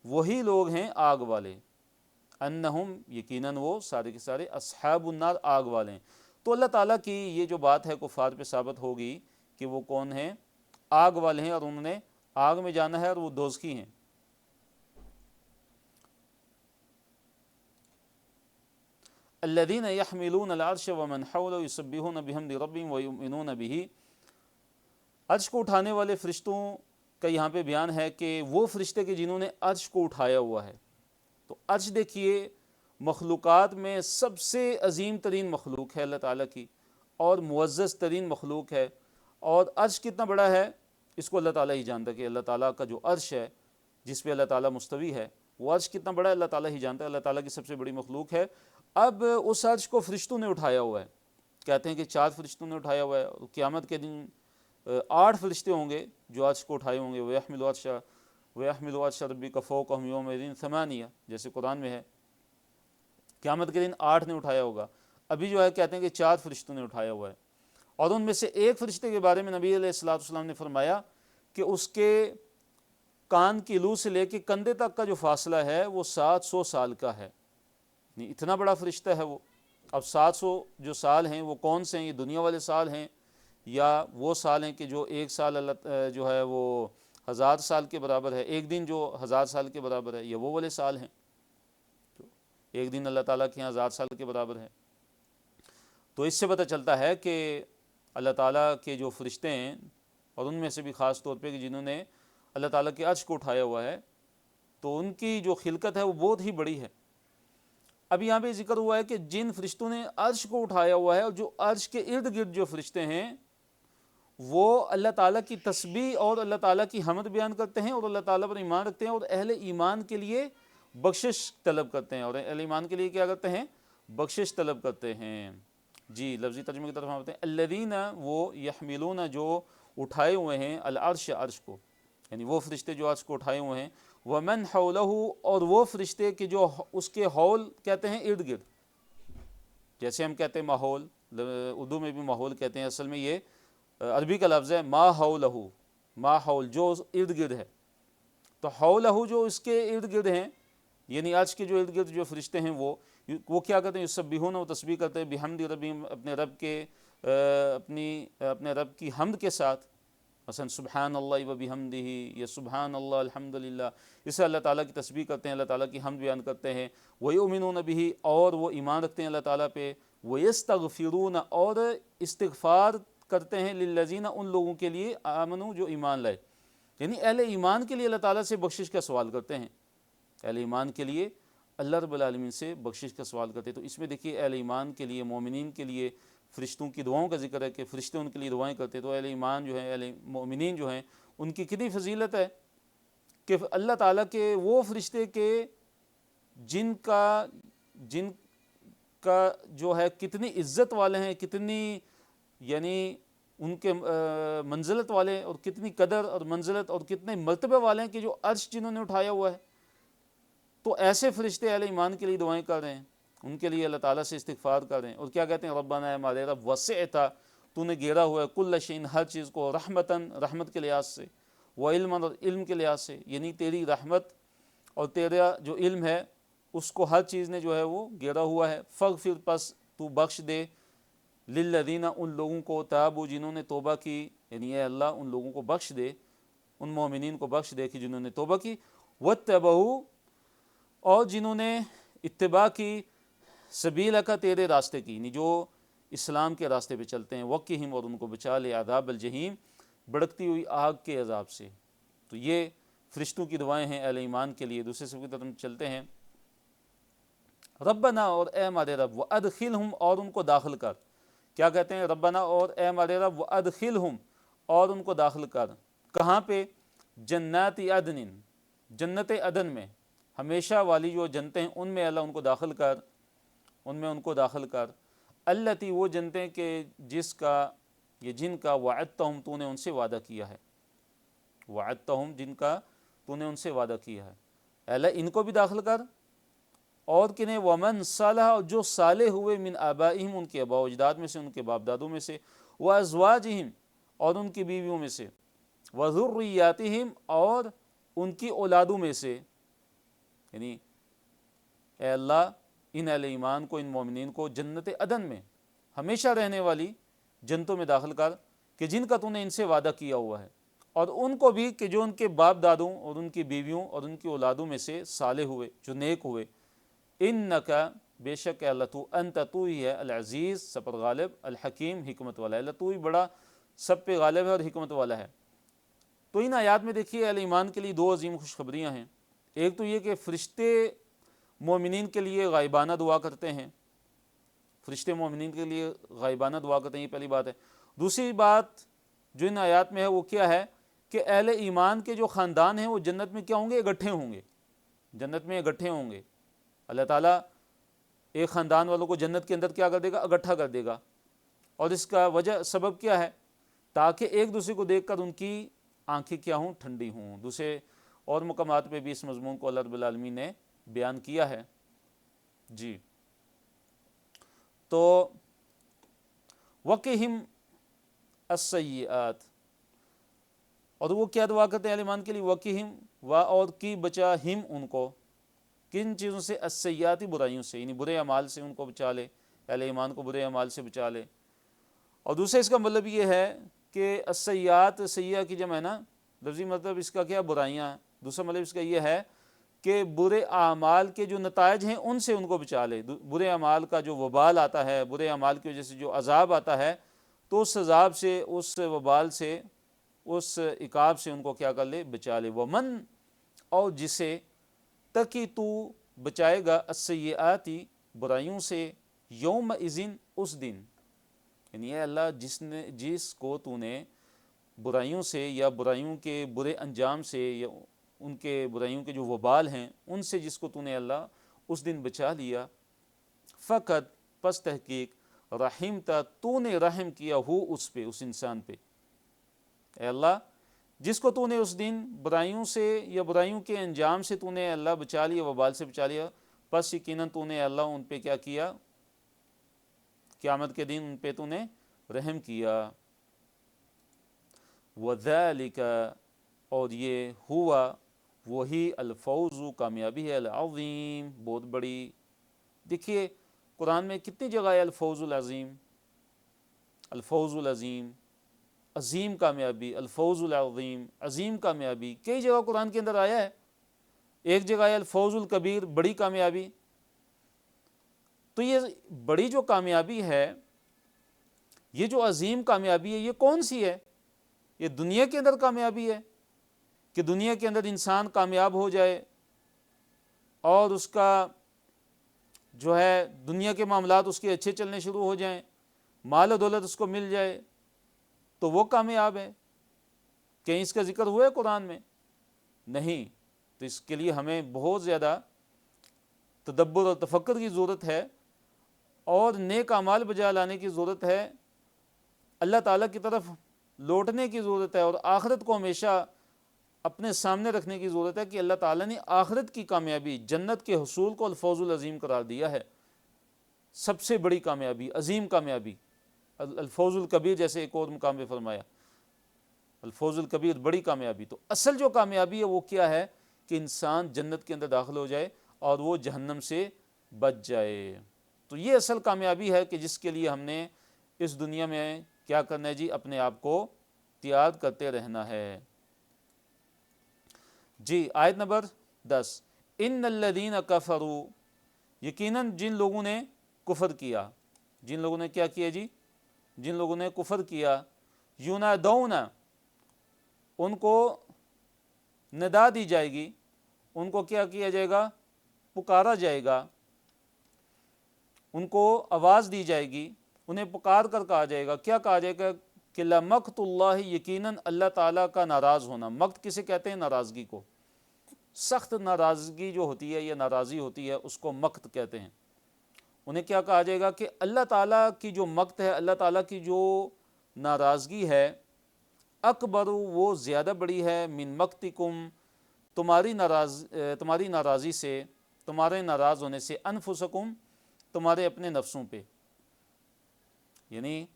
A: وہی لوگ ہیں آگ والے، انہم، یقیناً وہ سارے کے سارے، اصحاب النار، آگ والے ہیں۔ تو اللہ تعالیٰ کی یہ جو بات ہے کفار پہ ثابت ہوگی کہ وہ کون ہیں، آگ والے ہیں، اور انہوں نے آگ میں جانا ہے اور وہ دوزخی ہیں۔ الذین یحملون العرش ومن حولہ یسبحون بحمد ربہم ویؤمنون بہ، عرش کو اٹھانے والے فرشتوں کا یہاں پہ بیان ہے کہ وہ فرشتے کہ جنہوں نے عرش کو اٹھایا ہوا ہے۔ تو عرش دیکھیے مخلوقات میں سب سے عظیم ترین مخلوق ہے اللہ تعالیٰ کی، اور معزز ترین مخلوق ہے، اور عرش کتنا بڑا ہے اس کو اللہ تعالیٰ ہی جانتا ہے، کہ اللہ تعالیٰ کا جو عرش ہے جس پہ اللہ تعالیٰ مستوی ہے وہ عرش کتنا بڑا ہے اللہ تعالیٰ ہی جانتا ہے، اللہ تعالیٰ کی سب سے بڑی مخلوق ہے۔ اب اس عرش کو فرشتوں نے اٹھایا ہوا ہے، کہتے ہیں کہ 4 فرشتوں نے اٹھایا ہوا ہے، اور قیامت کے دن 8 فرشتے ہوں گے جو عرش کو اٹھائے ہوں گے، وَيَحْمِلُ عَرْشَ رَبِّكَ فَوْقَهُمْ يَوْمَئِذٍ ثَمَانِيَةٌ، جیسے قرآن میں ہے، قیامت کے دن 8 نے اٹھایا ہوگا۔ ابھی جو ہے کہتے ہیں کہ 4 فرشتوں نے اٹھایا ہوا ہے، اور ان میں سے ایک فرشتے کے بارے میں نبی علیہ الصلوۃ والسلام نے فرمایا کہ اس کے کان کی لو سے لے کے کندھے تک کا جو فاصلہ ہے وہ 700 سال کا ہے، نہیں اتنا بڑا فرشتہ ہے وہ۔ اب 700 جو سال ہیں وہ کون سے ہیں، یہ دنیا والے سال ہیں یا وہ سال ہیں کہ جو ایک سال اللہ جو ہے وہ 1000 سال کے برابر ہے، ایک دن جو 1000 سال کے برابر ہے، یہ وہ والے سال ہیں، تو ایک دن اللہ تعالیٰ کے یہاں 1000 سال کے برابر ہے۔ تو اس سے پتہ چلتا ہے کہ اللہ تعالیٰ کے جو فرشتے ہیں، اور ان میں سے بھی خاص طور پہ کہ جنہوں نے اللہ تعالیٰ کے عرش کو اٹھایا ہوا ہے، تو ان کی جو خلقت ہے وہ بہت ہی بڑی ہے۔ اب یہاں پہ ذکر ہوا ہے کہ جن فرشتوں نے عرش کو اٹھایا ہوا ہے، اور جو عرش کے ارد گرد جو فرشتے ہیں وہ اللہ تعالیٰ کی تسبیح اور اللہ تعالیٰ کی حمد بیان کرتے ہیں، اور اللہ تعالیٰ پر ایمان رکھتے ہیں، اور اہل ایمان کے لیے بخشش طلب کرتے ہیں، اور اہل ایمان کے لیے کیا کرتے ہیں، بخشش طلب کرتے ہیں۔ جی لفظی ترجمے کی طرف ہم آتے ہیں، الذین، وہ، یحملون، جو اٹھائے ہوئے ہیں، العرش، عرش کو، یعنی وہ فرشتے جو عرش کو اٹھائے ہوئے ہیں، ومن حولہ، اور وہ فرشتے کہ جو اس کے حول کہتے ہیں ارد گرد، جیسے ہم کہتے ہیں ماحول، اردو میں بھی ماحول کہتے ہیں، اصل میں یہ عربی کا لفظ ہے ما حولہ، ما حول جو ارد گرد ہے، تو حولہ جو اس کے ارد گرد ہیں، یعنی عرش کے جو ارد گرد جو فرشتے ہیں وہ کیا کرتے ہیں، یسبحون، وہ تسبیح کرتے ہیں، بحمد ربہم، اپنے رب کے اپنے رب کی حمد کے ساتھ، مثلا سبحان اللہ و بحمدہ، یا سبحان اللہ الحمدللہ، اسے اللہ تعالیٰ کی تسبیح کرتے ہیں، اللہ تعالیٰ کی حمد بیان کرتے ہیں، وَيُؤْمِنُونَ بِهِ، اور وہ ایمان رکھتے ہیں اللہ تعالیٰ پہ، وَيَسْتَغْفِرُونَ، اور استغفار کرتے ہیں، للذین، ان لوگوں کے لیے، آمنوا، جو ایمان لائے، یعنی اہل ایمان کے لیے اللہ تعالیٰ سے بخشش کا سوال کرتے ہیں، اہل ایمان کے لیے اللہ رب العالمین سے بخشش کا سوال کرتے ہیں۔ تو اس میں دیکھیے اہل ایمان کے لیے، مومنین کے لیے فرشتوں کی دعاؤں کا ذکر ہے کہ فرشتے ان کے لیے دعائیں کرتے ہیں، تو اہل ایمان جو ہیں، اہل مومنین جو ہیں، ان کی کتنی فضیلت ہے کہ اللہ تعالیٰ کے وہ فرشتے کے جن کا جو ہے کتنی عزت والے ہیں، کتنی یعنی ان کے منزلت والے، اور کتنی قدر اور منزلت اور کتنے مرتبے والے ہیں کہ جو عرش جنہوں نے اٹھایا ہوا ہے، تو ایسے فرشتے اہل ایمان کے لیے دعائیں کر رہے ہیں، ان کے لیے اللہ تعالیٰ سے استغفار کر رہے ہیں، اور کیا کہتے ہیں، ربنا، ہمارے رب، وسعت، تو نے گھیرا ہوا ہے، کل شیء، ہر چیز کو، رحمتاً، رحمت کے لحاظ سے، وعلماً، اور علم کے لحاظ سے، یعنی تیری رحمت اور تیرا جو علم ہے اس کو ہر چیز نے جو ہے وہ گھیرا ہوا ہے، فاغفر، پس تو بخش دے، للذین، ان لوگوں کو، تابوا، جنہوں نے توبہ کی، یعنی اے اللہ ان لوگوں کو بخش دے، ان مومنین کو بخش دے کہ جنہوں نے توبہ کی، واتبعوا، اور جنہوں نے اتباع کی، سبیلک، تیرے راستے کی، یعنی جو اسلام کے راستے پہ چلتے ہیں، وقہم، اور ان کو بچا لے، عذاب الجحیم، بھڑکتی ہوئی آگ کے عذاب سے۔ تو یہ فرشتوں کی دعائیں ہیں اہل ایمان کے لیے۔ دوسرے صفحے کی طرف چلتے ہیں، ربنا، اور اے ہمارے رب، وادخلہم، اور ان کو داخل کر، کیا کہتے ہیں، ربنا، اور اے ہمارے رب، وادخلہم، اور ان کو داخل کر، کہاں پہ، جنات عدن، جنت عدن میں، ہمیشہ والی جو جنتیں ہیں ان میں اللہ ان کو داخل کر، ان میں ان کو داخل کر، التی، وہ جنتیں کہ جس کا یہ جن کا، وعدتہم، تو نے ان سے وعدہ کیا ہے، وعدتہم، جن کا تو نے ان سے وعدہ کیا ہے، اے اللہ ان کو بھی داخل کر، اور کنہیں، ومن صالح، جو صالح ہوئے، من آبائہم، ان کے آباء و اجداد میں سے، ان کے باپ دادوں میں سے، وازواجہم، اور ان کی بیویوں میں سے، وذریاتہم، اور ان کی اولادوں میں سے، یعنی اے اللہ ان اہل ایمان کو، ان مومنین کو جنت عدن میں، ہمیشہ رہنے والی جنتوں میں داخل کر، کہ جن کا تو نے ان سے وعدہ کیا ہوا ہے، اور ان کو بھی کہ جو ان کے باپ دادوں اور ان کی بیویوں اور ان کی اولادوں میں سے صالح ہوئے، جو نیک ہوئے، انکا، بے شک اے اللہ تو، انت، تو ہی ہے، العزیز، سب پر غالب، الحکیم، حکمت والا ہے، اللہ تو ہی بڑا سب پہ غالب ہے اور حکمت والا ہے۔ تو ان آیات میں دیکھیے اہل ایمان کے لیے دو عظیم خوشخبریاں ہیں، ایک تو یہ کہ فرشتے مومنین کے لیے غائبانہ دعا کرتے ہیں، فرشتے مومنین کے لیے غائبانہ دعا کرتے ہیں، یہ پہلی بات ہے۔ دوسری بات جو ان آیات میں ہے وہ کیا ہے کہ اہل ایمان کے جو خاندان ہیں وہ جنت میں کیا ہوں گے، اکٹھے ہوں گے، جنت میں اکٹھے ہوں گے، اللہ تعالیٰ ایک خاندان والوں کو جنت کے اندر کیا کر دے گا، اکٹھا کر دے گا، اور اس کا وجہ سبب کیا ہے، تاکہ ایک دوسرے کو دیکھ کر ان کی آنکھیں کیا ہوں، ٹھنڈی ہوں۔ دوسرے اور مقامات پہ بھی اس مضمون کو اللہ رب العالمین نے بیان کیا ہے۔ جی، تو وقہم السیئات، اور وہ کیا دعا کرتے ہیں اہل ایمان کے لیے، وقہم، اور کی بچا، ہم، ان کو، کن چیزوں سے، السیئاتی، برائیوں سے، یعنی برے اعمال سے ان کو بچا لے، اہل ایمان کو برے اعمال سے بچا لے۔ اور دوسرے اس کا مطلب یہ ہے کہ السیئات، سیئہ کی جمع ہے نا، لفظی مطلب اس کا کیا، برائیاں ہیں، دوسرا مطلب اس کا یہ ہے کہ برے اعمال کے جو نتائج ہیں ان سے ان کو بچا لے، برے اعمال کا جو وبال آتا ہے، برے اعمال کی وجہ سے جو عذاب آتا ہے، تو اس عذاب سے، اس وبال سے، اس عقاب سے ان کو کیا کر لے، بچا لے۔ ومن، اور جسے، تکی، تو بچائے گا، السیئاتی، برائیوں سے، یوم اذن، اس دن، یعنی اے اللہ جس کو تو نے برائیوں سے، یا برائیوں کے برے انجام سے، یا ان کے برائیوں کے جو وبال ہیں ان سے جس کو تو نے اللہ اس دن بچا لیا، فقط، پس تحقیق، رحمتا، تو نے رحم کیا، ہو، اس پہ، اس انسان پہ، اے اللہ جس کو تو نے اس دن برائیوں سے یا برائیوں کے انجام سے تو نے اللہ بچا لیا، وبال سے بچا لیا، پس یقیناً تو نے اللہ ان پہ کیا کیا، قیامت کے دن ان پہ تو نے رحم کیا۔ وذالک، اور یہ ہوا وہی، الفوز، کامیابی ہے، العظیم، بہت بڑی۔ دیکھیے قرآن میں کتنی جگہ ہے الفوز العظیم، الفوز العظیم، عظیم کامیابی، الفوز العظیم، عظیم کامیابی، کئی جگہ قرآن کے اندر آیا ہے۔ ایک جگہ ہے الفوز الکبیر، بڑی کامیابی۔ تو یہ بڑی جو کامیابی ہے، یہ جو عظیم کامیابی ہے، یہ کون سی ہے؟ یہ دنیا کے اندر کامیابی ہے کہ دنیا کے اندر انسان کامیاب ہو جائے اور اس کا جو ہے دنیا کے معاملات اس کے اچھے چلنے شروع ہو جائیں، مال و دولت اس کو مل جائے، تو وہ کامیاب ہے؟ کہیں اس کا ذکر ہوا ہے قرآن میں؟ نہیں۔ تو اس کے لیے ہمیں بہت زیادہ تدبر اور تفکر کی ضرورت ہے، اور نیک اعمال بجا لانے کی ضرورت ہے، اللہ تعالیٰ کی طرف لوٹنے کی ضرورت ہے، اور آخرت کو ہمیشہ اپنے سامنے رکھنے کی ضرورت ہے کہ اللہ تعالیٰ نے آخرت کی کامیابی، جنت کے حصول کو الفوز العظیم قرار دیا ہے، سب سے بڑی کامیابی، عظیم کامیابی۔ الفوز الکبیر جیسے ایک اور مقام پہ فرمایا، الفوز الکبیر، بڑی کامیابی۔ تو اصل جو کامیابی ہے وہ کیا ہے؟ کہ انسان جنت کے اندر داخل ہو جائے اور وہ جہنم سے بچ جائے۔ تو یہ اصل کامیابی ہے کہ جس کے لیے ہم نے اس دنیا میں کیا کرنا ہے جی؟ اپنے آپ کو تیار کرتے رہنا ہے۔ جی آیت نمبر 10، ان الذین کفروا، یقیناً جن لوگوں نے کفر کیا، جن لوگوں نے کیا کیا جی؟ جن لوگوں نے کفر کیا، ینادون، ان کو ندا دی جائے گی، ان کو کیا کیا جائے گا؟ پکارا جائے گا، ان کو آواز دی جائے گی، انہیں پکار کر کہا جائے گا، کیا کہا جائے گا؟ کہ لمقت اللہ، یقیناً اللہ تعالیٰ کا ناراض ہونا۔ مقت کسے کہتے ہیں؟ ناراضگی کو۔ سخت ناراضگی جو ہوتی ہے یا ناراضی ہوتی ہے اس کو مقت کہتے ہیں۔ انہیں کیا کہا جائے گا؟ کہ اللہ تعالیٰ کی جو مقت ہے، اللہ تعالیٰ کی جو ناراضگی ہے، اکبر، وہ زیادہ بڑی ہے، من مقتکم، تمہاری ناراضی سے، تمہارے ناراض ہونے سے، انفسکم، تمہارے اپنے نفسوں پہ۔ یعنی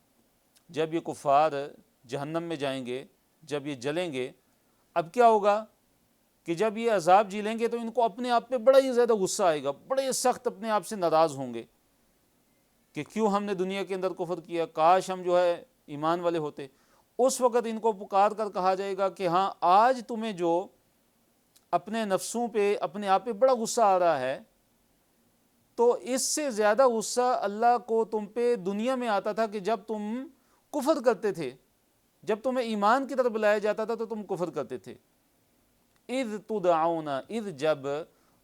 A: جب یہ کفار جہنم میں جائیں گے، جب یہ جلیں گے، اب کیا ہوگا کہ جب یہ عذاب جھیلیں گے تو ان کو اپنے آپ پہ بڑا ہی زیادہ غصہ آئے گا، بڑے سخت اپنے آپ سے ناراض ہوں گے کہ کیوں ہم نے دنیا کے اندر کفر کیا، کاش ہم جو ہے ایمان والے ہوتے۔ اس وقت ان کو پکار کر کہا جائے گا کہ ہاں آج تمہیں جو اپنے نفسوں پہ، اپنے آپ پہ بڑا غصہ آ رہا ہے، تو اس سے زیادہ غصہ اللہ کو تم پہ دنیا میں آتا تھا کہ جب تم کفر کرتے تھے، جب تمہیں ایمان کی طرف بلایا جاتا تھا تو تم کفر کرتے تھے۔ اذ تدعون، اذ جب،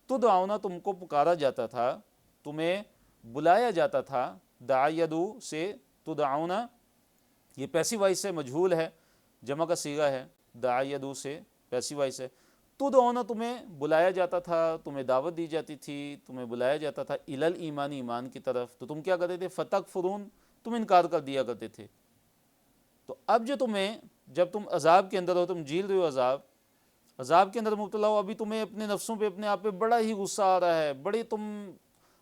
A: تدعون تم کو پکارا جاتا تھا، تمہیں بلایا جاتا تھا، دعا یدعو سے تدعون، یہ پیسیو وائس سے مجہول ہے، جمع کا صیغہ ہے، دعا یدعو سے پیسیو وائس ہے۔ تدعون تمہیں بلایا جاتا تھا، تمہیں دعوت دی جاتی تھی، تمہیں بلایا جاتا تھا الی الایمان، ایمان کی طرف، تو تم کیا کرتے تھے؟ فتکفرون، تم انکار کر دیا کرتے تھے۔ تو اب جو تمہیں، جب تم عذاب کے اندر ہو، تم جھیل رہے ہو عذاب کے اندر مبتلا ہو، ابھی تمہیں اپنے نفسوں پہ، اپنے آپ پہ بڑا ہی غصہ آ رہا ہے، بڑے تم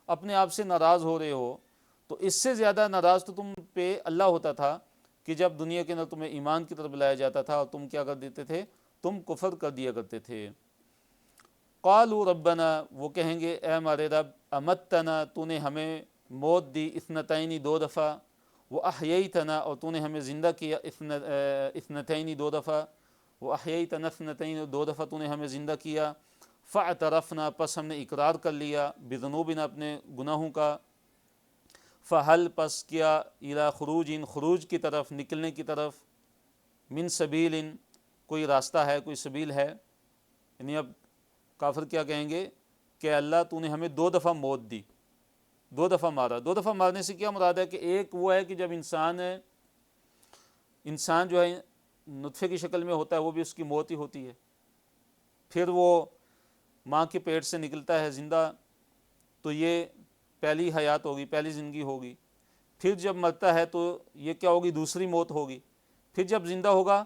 A: اپنے آپ سے ناراض ہو رہے ہو، تو اس سے زیادہ ناراض تو تم پہ اللہ ہوتا تھا کہ جب دنیا کے اندر تمہیں ایمان کی طرف بلایا جاتا تھا اور تم کیا کر دیتے تھے؟ تم کفر کر دیا کرتے تھے۔ قالوا ربنا، وہ کہیں گے اے ہمارے رب، امتنا، تو نے ہمیں موت دی، اثنتین، دو دفعہ، واحییتنا، اور تو نے ہمیں زندہ کیا، اثنتین، دو دفعہ، واحییتنا اثنتین، دو دفعہ تو نے ہمیں زندہ کیا، فاعترفنا، پس ہم نے اقرار کر لیا، بذنوبنا، اپنے گناہوں کا، فہل، پس کیا، الی خروج، خروج کی طرف، نکلنے کی طرف، من سبیل، کوئی راستہ ہے، کوئی سبیل ہے؟ یعنی اب کافر کیا کہیں گے کہ اللہ تو نے ہمیں دو دفعہ موت دی، دو دفعہ مارا۔ دو دفعہ مارنے سے کیا مراد ہے؟ کہ ایک وہ ہے کہ جب انسان جو ہے نطفے کی شکل میں ہوتا ہے، وہ بھی اس کی موت ہی ہوتی ہے، پھر وہ ماں کے پیٹ سے نکلتا ہے زندہ، تو یہ پہلی حیات ہوگی، پہلی زندگی ہوگی، پھر جب مرتا ہے تو یہ کیا ہوگی؟ دوسری موت ہوگی، پھر جب زندہ ہوگا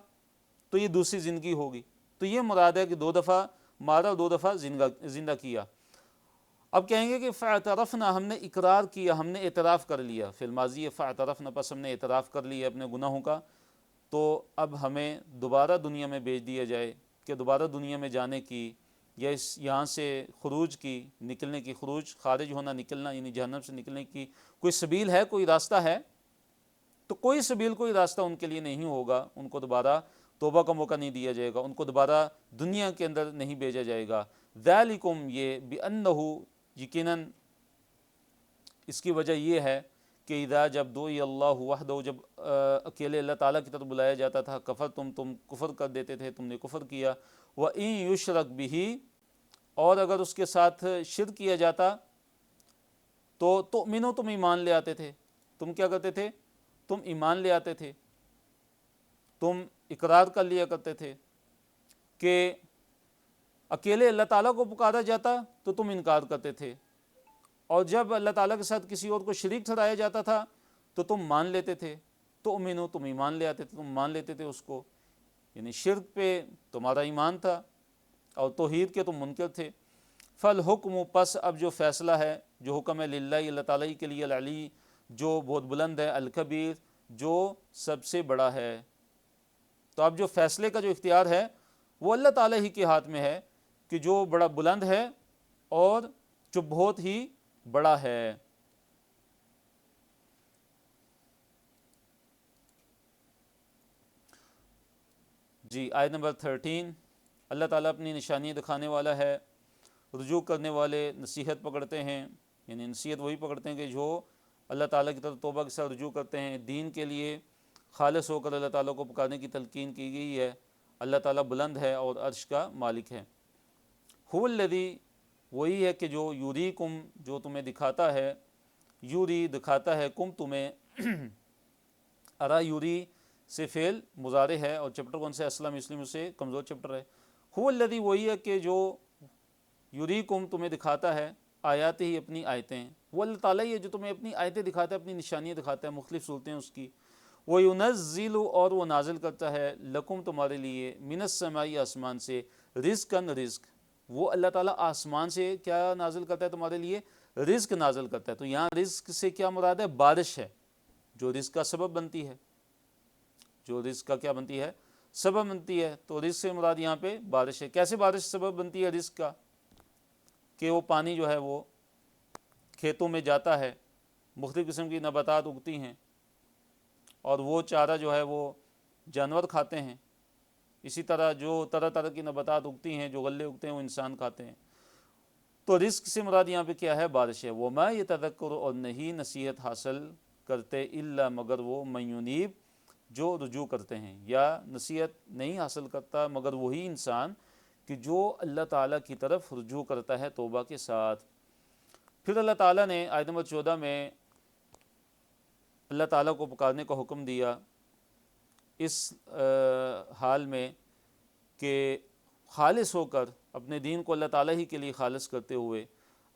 A: تو یہ دوسری زندگی ہوگی۔ تو یہ مراد ہے کہ دو دفعہ مارا، دو دفعہ زندہ کیا۔ اب کہیں گے کہ فاعترفنا، ہم نے اقرار کیا، ہم نے اعتراف کر لیا، فی الماضی ہے فاعترفنا، پس ہم نے اعتراف کر لیا اپنے گناہوں کا، تو اب ہمیں دوبارہ دنیا میں بھیج دیا جائے کہ دوبارہ دنیا میں جانے کی یا اس یہاں سے خروج کی، نکلنے کی، خروج خارج ہونا، نکلنا یعنی جہنم سے نکلنے کی کوئی سبیل ہے، کوئی راستہ ہے؟ تو کوئی سبیل، کوئی راستہ ان کے لیے نہیں ہوگا، ان کو دوبارہ توبہ کا موقع نہیں دیا جائے گا، ان کو دوبارہ دنیا کے اندر نہیں بھیجا جائے گا۔ ذالکم، یہ بأنہ، یقیناً اس کی وجہ یہ ہے کہ اذا، جب دعی اللہ وحدہ، جب اکیلے اللہ تعالیٰ کی طرف بلایا جاتا تھا، کفر تم کفر کر دیتے تھے، تم نے کفر کیا، وَإِن يُشْرَكْ بِهِ، اور اگر اس کے ساتھ شرک کیا جاتا تو تؤمنو، تم ایمان لے آتے تھے، تم کیا کرتے تھے؟ تم ایمان لے آتے تھے، تم اقرار کر لیا کرتے تھے کہ اکیلے اللہ تعالیٰ کو پکارا جاتا تو تم انکار کرتے تھے، اور جب اللہ تعالیٰ کے ساتھ کسی اور کو شریک ٹھہرایا جاتا تھا تو تم مان لیتے تھے، تؤمنو، تم ایمان لے آتے تھے، تم مان لیتے تھے اس کو، یعنی شرک پہ تمہارا ایمان تھا اور توحید کے تم منکر تھے۔ فالحکم، پس اب جو فیصلہ ہے، جو حکم ہے، للہ، اللہ تعالیٰ کے لیے، العلی، جو بہت بلند ہے، الکبیر، جو سب سے بڑا ہے۔ تو اب جو فیصلے کا جو اختیار ہے وہ اللہ تعالیٰ ہی کے ہاتھ میں ہے کہ جو بڑا بلند ہے اور جو بہت ہی بڑا ہے۔ جی، آیت نمبر 13، اللہ تعالیٰ اپنی نشانی دکھانے والا ہے، رجوع کرنے والے نصیحت پکڑتے ہیں، یعنی نصیحت وہی پکڑتے ہیں کہ جو اللہ تعالیٰ کی طرف توبہ کے ساتھ رجوع کرتے ہیں، دین کے لیے خالص ہو کر اللہ تعالیٰ کو پکارنے کی تلقین کی گئی ہے۔ اللہ تعالیٰ بلند ہے اور عرش کا مالک ہے۔ هو الذی، وہی ہے کہ جو یوریکم، جو تمہیں دکھاتا ہے، یوری دکھاتا ہے، کم تمہیں، ارا یوری سے فعل مضارع ہے، اور چیپٹر کون سے؟ اسلم مسلم سے کمزور چیپٹر ہے۔ هو الذی، وہی ہے کہ جو یوریکم، تمہیں دکھاتا ہے، آیات ہی، اپنی آیتیں، وہ اللہ تعالیٰ ہی ہے جو تمہیں اپنی آیتیں دکھاتا ہے، اپنی نشانیاں دکھاتا ہے، مختلف صورتیں اس کی۔ وَيُنَزِّلُ، اور وہ نازل کرتا ہے، لکم، تمہارے لیے، من السماء، آسمان سے، رزقاً، رزق، وہ اللہ تعالیٰ آسمان سے کیا نازل کرتا ہے تمہارے لیے؟ رزق نازل کرتا ہے۔ تو یہاں رزق سے کیا مراد ہے؟ بارش ہے، جو رزق کا سبب بنتی ہے، جو رزق کا کیا بنتی ہے؟ سبب بنتی ہے۔ تو رزق سے مراد یہاں پہ بارش ہے۔ کیسے بارش سبب بنتی ہے رزق کا؟ کہ وہ پانی جو ہے وہ کھیتوں میں جاتا ہے، مختلف قسم کی نباتات اگتی ہیں، اور وہ چارہ جو ہے وہ جانور کھاتے ہیں، اسی طرح جو طرح طرح کی نباتات اگتی ہیں، جو غلے اگتے ہیں، وہ انسان کھاتے ہیں۔ تو رزق سے مراد یہاں پہ کیا ہے؟ بارش ہے۔ وَمَا يَتَذَكَّرُ، اور نہیں نصیحت حاصل کرتے، الا، مگر وہ، مَن يُنِيب، جو رجوع کرتے ہیں، یا نصیحت نہیں حاصل کرتا مگر وہی انسان کہ جو اللہ تعالیٰ کی طرف رجوع کرتا ہے توبہ کے ساتھ۔ پھر اللہ تعالیٰ نے آیت نمبر 14 میں اللہ تعالیٰ کو پکارنے کا حکم دیا اس حال میں کہ خالص ہو کر اپنے دین کو اللہ تعالیٰ ہی کے لیے خالص کرتے ہوئے،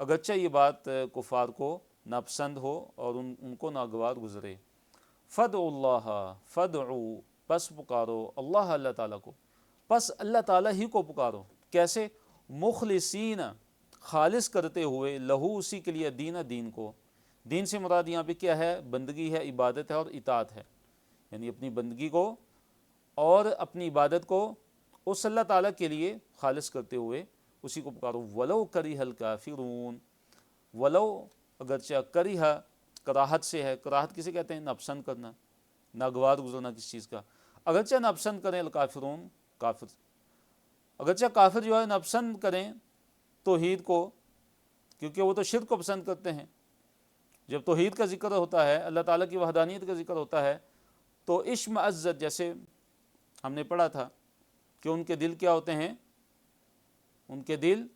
A: اگرچہ یہ بات کفار کو ناپسند ہو اور ان کو ناگوار گزرے۔ فدعوا اللہ، فدعوا، پس پکارو، اللہ، اللہ تعالیٰ کو، پس اللہ تعالیٰ ہی کو پکارو۔ کیسے؟ مخلصین، خالص کرتے ہوئے، لہو، اسی کے لیے، دین، دین کو۔ دین سے مراد یہاں پہ کیا ہے؟ بندگی ہے، عبادت ہے اور اطاعت ہے، یعنی اپنی بندگی کو اور اپنی عبادت کو اس اللہ تعالیٰ کے لیے خالص کرتے ہوئے اسی کو پکارو۔ ولو کرہ الکافرون، ولو، اگرچہ، کرہ، کراہت سے ہے۔ کراہت کسے کہتے ہیں؟ ناپسند کرنا، ناگوار گزرنا کسی چیز کا۔ اگرچہ ناپسند کریں الکافرون، کافر، اگرچہ کافر جو ہے ناپسند کریں توحید کو، کیونکہ وہ تو شرک کو پسند کرتے ہیں۔ جب توحید کا ذکر ہوتا ہے، اللہ تعالیٰ کی وحدانیت کا ذکر ہوتا ہے، تو اشمئزت، جیسے ہم نے پڑھا تھا کہ ان کے دل کیا ہوتے ہیں؟ ان کے دل،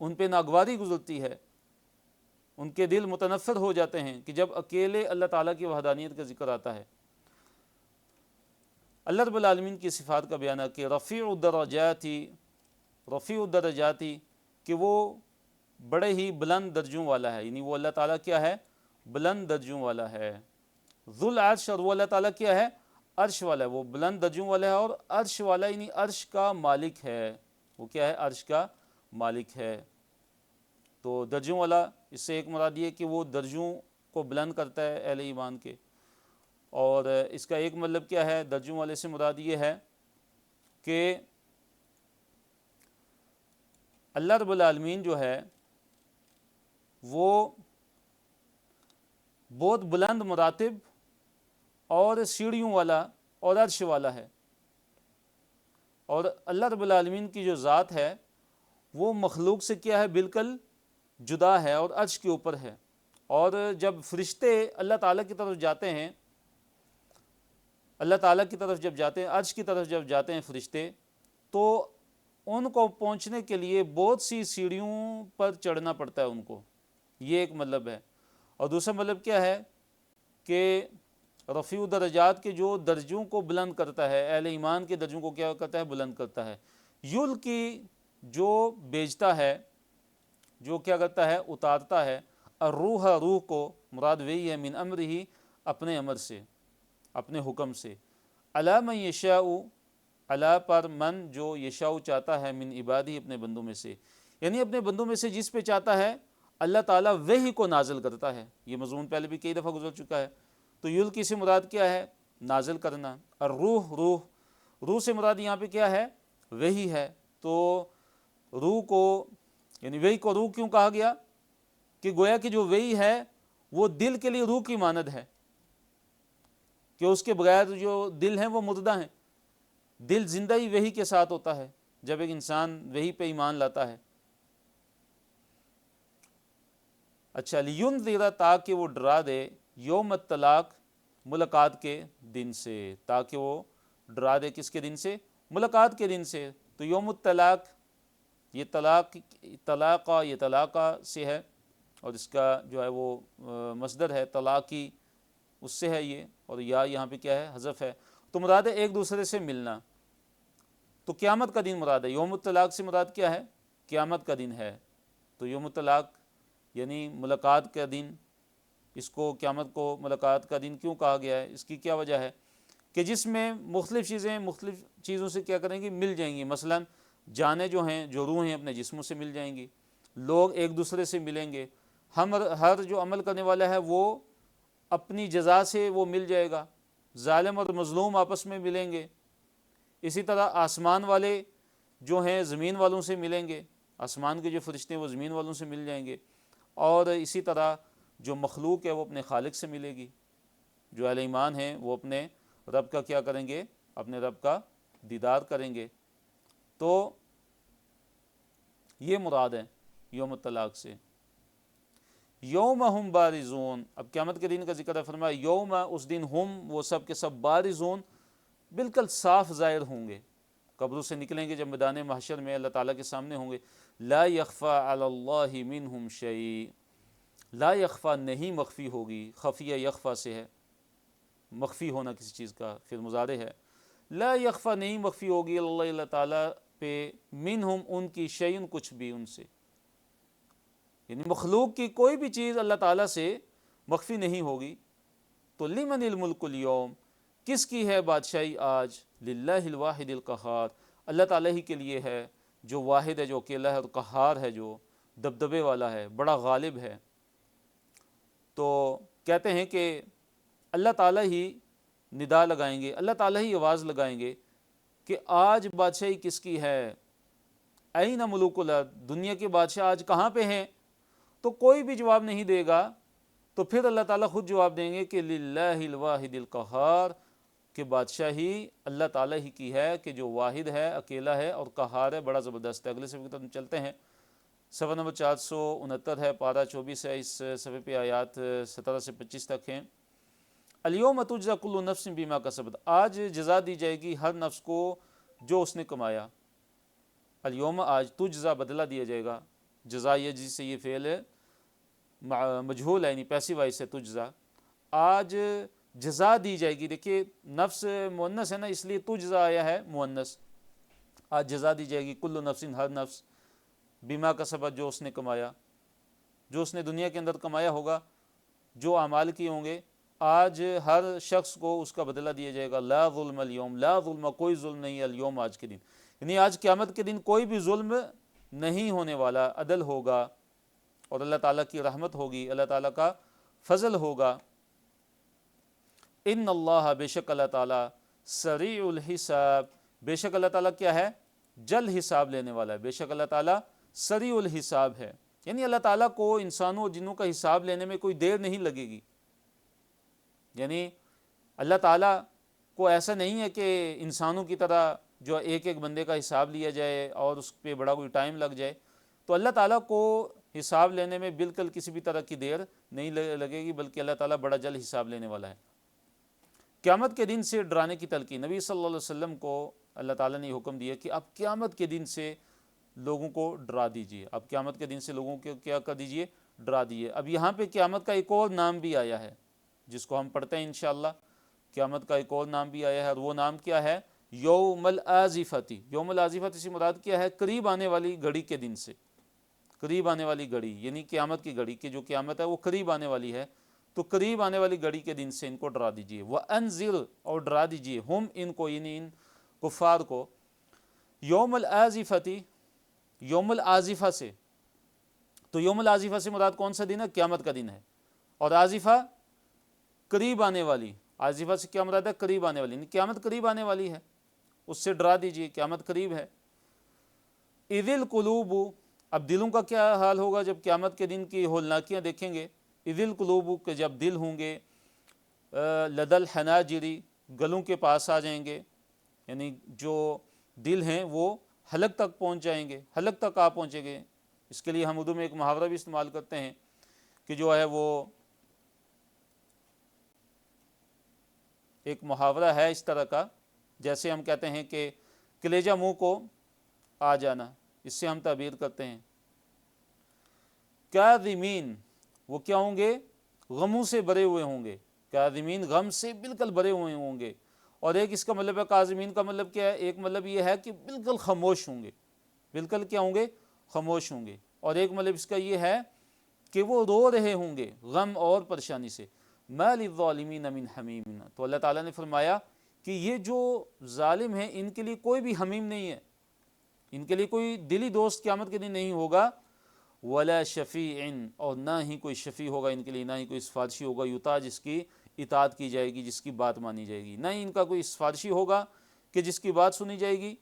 A: ان پہ ناگواری گزرتی ہے، ان کے دل متنفر ہو جاتے ہیں کہ جب اکیلے اللہ تعالیٰ کی وحدانیت کا ذکر آتا ہے۔ اللہ رب العالمین کی صفات کا بیان ہے کہ رفیع الدرجاتی، رفیع الدرجاتی، کہ وہ بڑے ہی بلند درجوں والا ہے، یعنی وہ اللہ تعالیٰ کیا ہے؟ بلند درجوں والا ہے۔ ذو العرش، اور وہ اللہ تعالیٰ کیا ہے؟ عرش والا ہے۔ وہ بلند درجوں والا ہے اور عرش والا، یعنی عرش کا مالک ہے۔ وہ کیا ہے؟ عرش کا مالک ہے۔ تو درجوں والا، اس سے ایک مراد یہ کہ وہ درجوں کو بلند کرتا ہے اہل ایمان کے، اور اس کا ایک مطلب کیا ہے، درجوں والے سے مراد یہ ہے کہ اللہ رب العالمین جو ہے وہ بہت بلند مراتب اور سیڑھیوں والا اور عرش والا ہے، اور اللہ رب العالمین کی جو ذات ہے وہ مخلوق سے کیا ہے، بالکل جدا ہے اور عرش کے اوپر ہے۔ اور جب فرشتے اللہ تعالیٰ کی طرف جاتے ہیں، اللہ تعالیٰ کی طرف جب جاتے ہیں، عرش کی طرف جب جاتے ہیں فرشتے، تو ان کو پہنچنے کے لیے بہت سی سیڑھیوں پر چڑھنا پڑتا ہے ان کو، یہ ایک مطلب ہے۔ اور دوسرا مطلب کیا ہے کہ رفیع درجات کے جو درجوں کو بلند کرتا ہے، اہل ایمان کے درجوں کو کیا کرتا ہے، بلند کرتا ہے۔ یل کی جو بیچتا ہے، جو کیا کرتا ہے، اتارتا ہے، الروح روح کو مراد وہی ہے، من امرہ اپنے امر سے، اپنے حکم سے، علی من یشاء اللہ پر، من جو یشاء چاہتا ہے، من عبادی اپنے بندوں میں سے، یعنی اپنے بندوں میں سے جس پہ چاہتا ہے اللہ تعالیٰ وحی کو نازل کرتا ہے۔ یہ مضمون پہلے بھی کئی دفعہ گزر چکا ہے۔ تو یلقی سے مراد کیا ہے، نازل کرنا، اور روح سے مراد یہاں پہ کیا ہے، وحی ہے۔ تو روح کو، یعنی وحی کو روح کیوں کہا گیا، کہ گویا کہ جو وحی ہے وہ دل کے لیے روح کی مانند ہے، کہ اس کے بغیر جو دل ہیں وہ مردہ ہیں، دل زندہ ہی وحی کے ساتھ ہوتا ہے جب ایک انسان وحی پہ ایمان لاتا ہے۔ اچھا، لینذر تاکہ وہ ڈرا دے، یوم الطلاق ملاقات کے دن سے، تاکہ وہ ڈرا دے کس کے دن سے، ملاقات کے دن سے۔ تو یوم الطلاق، یہ طلاقہ سے ہے، اور اس کا جو ہے وہ مصدر ہے طلاقی، اس سے ہے یہ، اور یا یہاں پہ کیا ہے، حذف ہے۔ تو مراد ہے ایک دوسرے سے ملنا، تو قیامت کا دن مراد ہے۔ یوم الطلاق سے مراد کیا ہے، قیامت کا دن ہے۔ تو یوم الطلاق یعنی ملاقات کا دن، اس کو قیامت کو ملاقات کا دن کیوں کہا گیا ہے، اس کی کیا وجہ ہے، کہ جس میں مختلف چیزوں سے کیا کریں گی، مل جائیں گی۔ مثلا جانیں جو ہیں، جو روح ہیں، اپنے جسموں سے مل جائیں گی، لوگ ایک دوسرے سے ملیں گے، ہر جو عمل کرنے والا ہے وہ اپنی جزا سے وہ مل جائے گا، ظالم اور مظلوم آپس میں ملیں گے۔ اسی طرح آسمان والے جو ہیں زمین والوں سے ملیں گے، آسمان کے جو فرشتے ہیں وہ زمین والوں سے مل جائیں گے، اور اسی طرح جو مخلوق ہے وہ اپنے خالق سے ملے گی۔ جو اہل ایمان ہیں وہ اپنے رب کا کیا کریں گے، اپنے رب کا دیدار کریں گے۔ تو یہ مراد ہے یوم الطلاق سے۔ یوم ہم بارزون، اب قیامت کے دن کا ذکر ہے، فرمایا یوم، اس دن ہم وہ سب کے سب، بارزون بالکل صاف ظاہر ہوں گے، قبروں سے نکلیں گے جب میدان محشر میں اللہ تعالیٰ کے سامنے ہوں گے۔ لا یخفی علی اللہ منہم شیء، لا یخفی نہیں مخفی ہوگی، خفیہ یخفی سے ہے، مخفی ہونا کسی چیز کا، پھر مضارع ہے، لا یخفی نہیں مخفی ہوگی اللہ تعالیٰ پہ، منہم ان کی، شیء کچھ بھی ان سے، یعنی مخلوق کی کوئی بھی چیز اللہ تعالیٰ سے مخفی نہیں ہوگی۔ تو لمن الملک اليوم، کس کی ہے بادشاہی آج، للہ الواحد القہار، اللہ تعالیٰ ہی کے لیے ہے، جو واحد ہے، جو اکیلا ہے، اور قہار ہے، جو دبدبے والا ہے، بڑا غالب ہے۔ تو کہتے ہیں کہ اللہ تعالیٰ ہی ندا لگائیں گے، اللہ تعالیٰ ہی آواز لگائیں گے کہ آج بادشاہی کس کی ہے، این ملوک الارض، دنیا کے بادشاہ آج کہاں پہ ہیں؟ تو کوئی بھی جواب نہیں دے گا، تو پھر اللہ تعالیٰ خود جواب دیں گے کہ للہ الواحد القہار، کہ بادشاہی اللہ تعالیٰ ہی کی ہے، کہ جو واحد ہے، اکیلا ہے، اور قہار ہے، بڑا زبردست ہے۔ اگلے صفحے کی طرف چلتے ہیں، صفحہ نمبر 469 ہے، پارہ 24 ہے، اس صفحے پہ آیات 17 سے 25 تک ہیں۔ الیوم تجزی کل نفس بما کسبت، آج جزا دی جائے گی ہر نفس کو جو اس نے کمایا۔ الیوم، آج، تجزا بدلہ دیا جائے گا، جزا یجزی سے یہ فعل ہے مجہول ہے، یعنی پیسیو وائس سے تجزا، آج جزا دی جائے گی۔ دیکھیے نفس مؤنث ہے نا، اس لیے تجزا آیا ہے مؤنث، آج جزا دی جائے گی کل نفس، ہر نفس، بما کسبت، جو اس نے کمایا، جو اس نے دنیا کے اندر کمایا ہوگا، جو اعمال کیے ہوں گے، آج ہر شخص کو اس کا بدلہ دیا جائے گا۔ لا ظلم اليوم، لا ظلم، کوئی ظلم نہیں، اليوم، آج کے دن، یعنی آج قیامت کے دن کوئی بھی ظلم نہیں ہونے والا، عدل ہوگا۔ اور اللہ تعالیٰ کی رحمت ہوگی، اللہ تعالیٰ کا فضل ہوگا۔ ان اللہ، بے شک اللہ تعالیٰ، سریع الحساب، بے شک اللہ تعالیٰ کیا ہے؟ جلد حساب لینے والا ہے۔ بے شک اللہ تعالیٰ سریع الحساب ہے، یعنی اللہ تعالیٰ کو انسانوں اور جنوں کا حساب لینے میں کوئی دیر نہیں لگے گی۔ یعنی اللہ تعالیٰ کو ایسا نہیں ہے کہ انسانوں کی طرح جو ایک ایک بندے کا حساب لیا جائے اور اس پہ بڑا کوئی ٹائم لگ جائے، تو اللہ تعالیٰ کو حساب لینے میں بالکل کسی بھی طرح کی دیر نہیں لگے گی، بلکہ اللہ تعالیٰ بڑا جلد حساب لینے والا ہے۔ قیامت کے دن سے ڈرانے کی تلقین، نبی صلی اللہ علیہ وسلم کو اللہ تعالیٰ نے حکم دیا کہ آپ قیامت کے دن سے لوگوں کو ڈرا دیجئے، آپ قیامت کے دن سے لوگوں کو کیا کر دیجئے؟ ڈرا دیجئے۔ اب یہاں پہ قیامت کا ایک اور نام بھی آیا ہے جس کو ہم پڑھتے ہیں انشاءاللہ، قیامت کا ایک اور نام بھی آیا ہے، اور وہ نام کیا ہے؟ یوم الآزفتی۔ یوم الآزفتی سے مراد کیا ہے؟ قریب آنے والی گھڑی کے دن سے، قریب آنے والی گھڑی یعنی قیامت کی گھڑی، کہ جو قیامت ہے وہ قریب آنے والی ہے، تو قریب آنے والی گھڑی کے دن سے ان کو ڈرا دیجئے۔ وَأَنذِرْ، اور ڈرا دیجئے، ہم ان کو، یعنی ان کفار کو، یوم الآزفتی، یوم الآزفہ سے، تو یوم الآزفہ سے مراد کون سا دن ہے؟ قیامت کا دن ہے، اور آزفہ قریب آنے والی، آزفہ سے کیا مراد ہے؟ قریب آنے والی، یعنی قیامت قریب آنے والی ہے، اس سے ڈرا دیجئے، قیامت قریب ہے۔ اِذِ الْقُلُوبُ، اب دلوں کا کیا حال ہوگا جب قیامت کے دن کی ہولناکیاں دیکھیں گے؟ اِذِ الْقُلُوبُ، کہ جب دل ہوں گے، لَدَى الْحَنَاجِرِ، گلوں کے پاس آ جائیں گے، یعنی جو دل ہیں وہ حلق تک پہنچ جائیں گے، حلق تک آپ پہنچیں گے۔ اس کے لیے ہم اردو میں ایک محاورہ بھی استعمال کرتے ہیں کہ جو ہے وہ ایک محاورہ ہے اس طرح کا، جیسے ہم کہتے ہیں کہ کلیجہ منہ کو آ جانا، اس سے ہم تعبیر کرتے ہیں۔ کاظمین، وہ کیا ہوں گے؟ غموں سے بھرے ہوئے ہوں گے، کاظمین غم سے بالکل بھرے ہوئے ہوں گے۔ اور ایک اس کا مطلب ہے، کاظمین کا مطلب کیا ہے؟ ایک مطلب یہ ہے کہ بالکل خاموش ہوں گے، بالکل کیا ہوں گے؟ خاموش ہوں گے۔ اور ایک مطلب اس کا یہ ہے کہ وہ رو رہے ہوں گے غم اور پریشانی سے۔ مَا لِلظَّالِمِينَ مِنْ حَمِيمٍ، تو اللہ تعالیٰ نے فرمایا کہ یہ جو ظالم ہیں ان کے لیے کوئی بھی حمیم نہیں ہے، ان کے لیے کوئی دلی دوست قیامت کے دن نہیں ہوگا۔ وَلَا شَفِيعٍ، اور نہ ہی کوئی شفیع ہوگا ان کے لیے، نہ ہی کوئی سفارشی ہوگا، یطاع، جس کی اطاعت کی جائے گی، جس کی بات مانی جائے گی، نہ ہی ان کا کوئی سفارشی ہوگا کہ جس کی بات سنی جائے گی،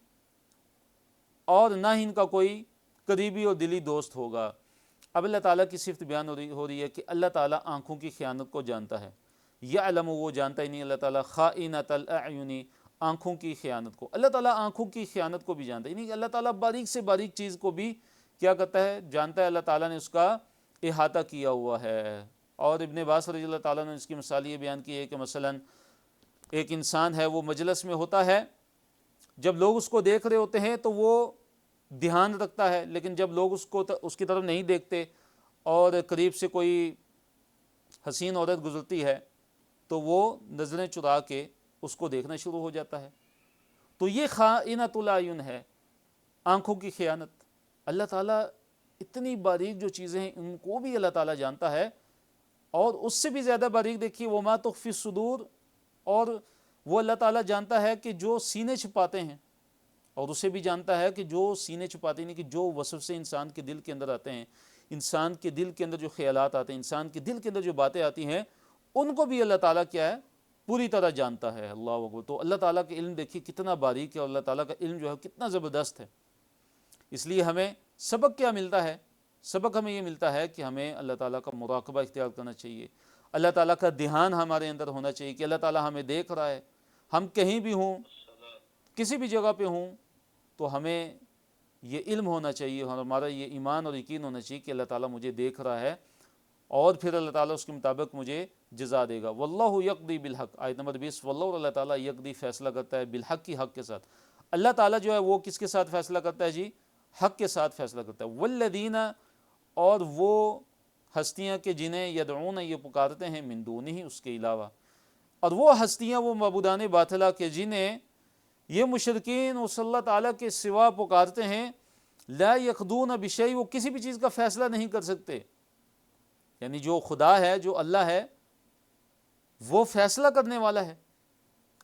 A: اور نہ ہی ان کا کوئی قریبی اور دلی دوست ہوگا۔ اب اللہ تعالیٰ کی صفت بیان ہو رہی ہے کہ اللہ تعالیٰ آنکھوں کی خیانت کو جانتا ہے۔ یعلم، وہ جانتا ہی نہیں اللہ تعالیٰ، خائنۃ الاعین، آنکھوں کی خیانت کو، اللہ تعالیٰ آنکھوں کی خیانت کو بھی جانتا ہے، یعنی اللہ تعالیٰ باریک سے باریک چیز کو بھی کیا کرتا ہے؟ جانتا ہے، اللہ تعالیٰ نے اس کا احاطہ کیا ہوا ہے۔ اور ابن عباس رضی اللہ تعالیٰ نے اس کی مثال یہ بیان کی ہے کہ مثلا ایک انسان ہے، وہ مجلس میں ہوتا ہے، جب لوگ اس کو دیکھ رہے ہوتے ہیں تو وہ دھیان رکھتا ہے، لیکن جب لوگ اس کی طرف نہیں دیکھتے اور قریب سے کوئی حسین عورت گزرتی ہے تو وہ نظریں چرا کے اس کو دیکھنا شروع ہو جاتا ہے۔ تو یہ خائنۃ الاعین ہے، آنکھوں کی خیانت۔ اللہ تعالیٰ اتنی باریک جو چیزیں ہیں ان کو بھی اللہ تعالیٰ جانتا ہے، اور اس سے بھی زیادہ باریک دیکھیے، وما تخفی الصدور، اور وہ اللہ تعالیٰ جانتا ہے کہ جو سینے چھپاتے ہیں، اور اسے بھی جانتا ہے کہ جو سینے چھپاتے ہیں، کہ جو وسوسے انسان کے دل کے اندر آتے ہیں، انسان کے دل کے اندر جو خیالات آتے ہیں، انسان کے دل کے اندر جو باتیں آتی ہیں، ان کو بھی اللہ تعالیٰ کیا ہے؟ پوری طرح جانتا ہے۔ اللہ اکبر۔ تو اللہ تعالیٰ کا علم دیکھیے کتنا باریک ہے، اور اللہ تعالیٰ کا علم جو ہے کتنا زبردست ہے۔ اس لیے ہمیں سبق کیا ملتا ہے؟ سبق ہمیں یہ ملتا ہے کہ ہمیں اللہ تعالیٰ کا مراقبہ اختیار کرنا چاہیے، اللہ تعالیٰ کا دھیان ہمارے اندر ہونا چاہیے کہ اللہ تعالیٰ ہمیں دیکھ رہا ہے، ہم کہیں بھی ہوں، کسی بھی جگہ پہ ہوں، تو ہمیں یہ علم ہونا چاہیے، اور ہمارا یہ ایمان اور یقین ہونا چاہیے کہ اللہ تعالیٰ مجھے دیکھ رہا ہے، اور پھر اللہ تعالیٰ اس کے مطابق مجھے جزا دے گا۔ واللہ یقضی بالحق، آیت نمبر 20، واللہ، اور اللہ تعالیٰ یقضی فیصلہ کرتا ہے، بالحق کی حق کے ساتھ۔ اللہ تعالیٰ جو ہے وہ کس کے ساتھ فیصلہ کرتا ہے جی؟ حق کے ساتھ فیصلہ کرتا ہے۔ والذین، اور وہ ہستیاں کہ جنہیں یدعون، یہ پکارتے ہیں، من دونہ، اس کے علاوہ، اور وہ ہستیاں، وہ معبودان باطلہ کہ جنہیں یہ مشرکین اس اللہ تعالیٰ کے سوا پکارتے ہیں، لا یقضون بشیء، وہ کسی بھی چیز کا فیصلہ نہیں کر سکتے، یعنی جو خدا ہے، جو اللہ ہے، وہ فیصلہ کرنے والا ہے،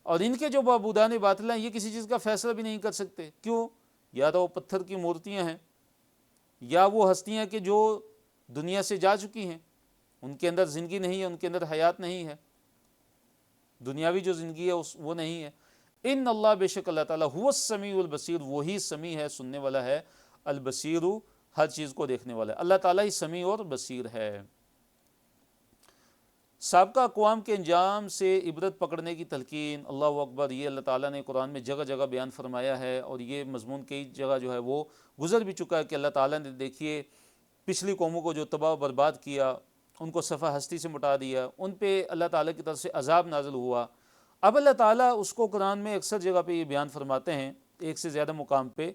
A: اور ان کے جو معبودان باطل ہیں یہ کسی چیز کا فیصلہ بھی نہیں کر سکتے۔ کیوں؟ یا تو وہ پتھر کی مورتیاں ہیں، یا وہ ہستیاں کہ جو دنیا سے جا چکی ہیں، ان کے اندر زندگی نہیں ہے، ان کے اندر حیات نہیں ہے، دنیاوی جو زندگی ہے وہ نہیں ہے۔ ان اللہ بے شک اللہ تعالیٰ هو السمیع البصیر، وہی سمیع ہے، سننے والا ہے، البصیر ہر چیز کو دیکھنے والا ہے، اللہ تعالیٰ ہی سمیع اور بصیر ہے۔ سابقہ اقوام کے انجام سے عبرت پکڑنے کی تلقین، اللہ اکبر، یہ اللہ تعالیٰ نے قرآن میں جگہ جگہ بیان فرمایا ہے، اور یہ مضمون کئی جگہ جو ہے وہ گزر بھی چکا ہے کہ اللہ تعالیٰ نے دیکھیے پچھلی قوموں کو جو تباہ و برباد کیا، ان کو صفحہ ہستی سے مٹا دیا، ان پہ اللہ تعالیٰ کی طرف سے عذاب نازل ہوا۔ اب اللہ تعالیٰ اس کو قرآن میں اکثر جگہ پہ یہ بیان فرماتے ہیں، ایک سے زیادہ مقام پہ،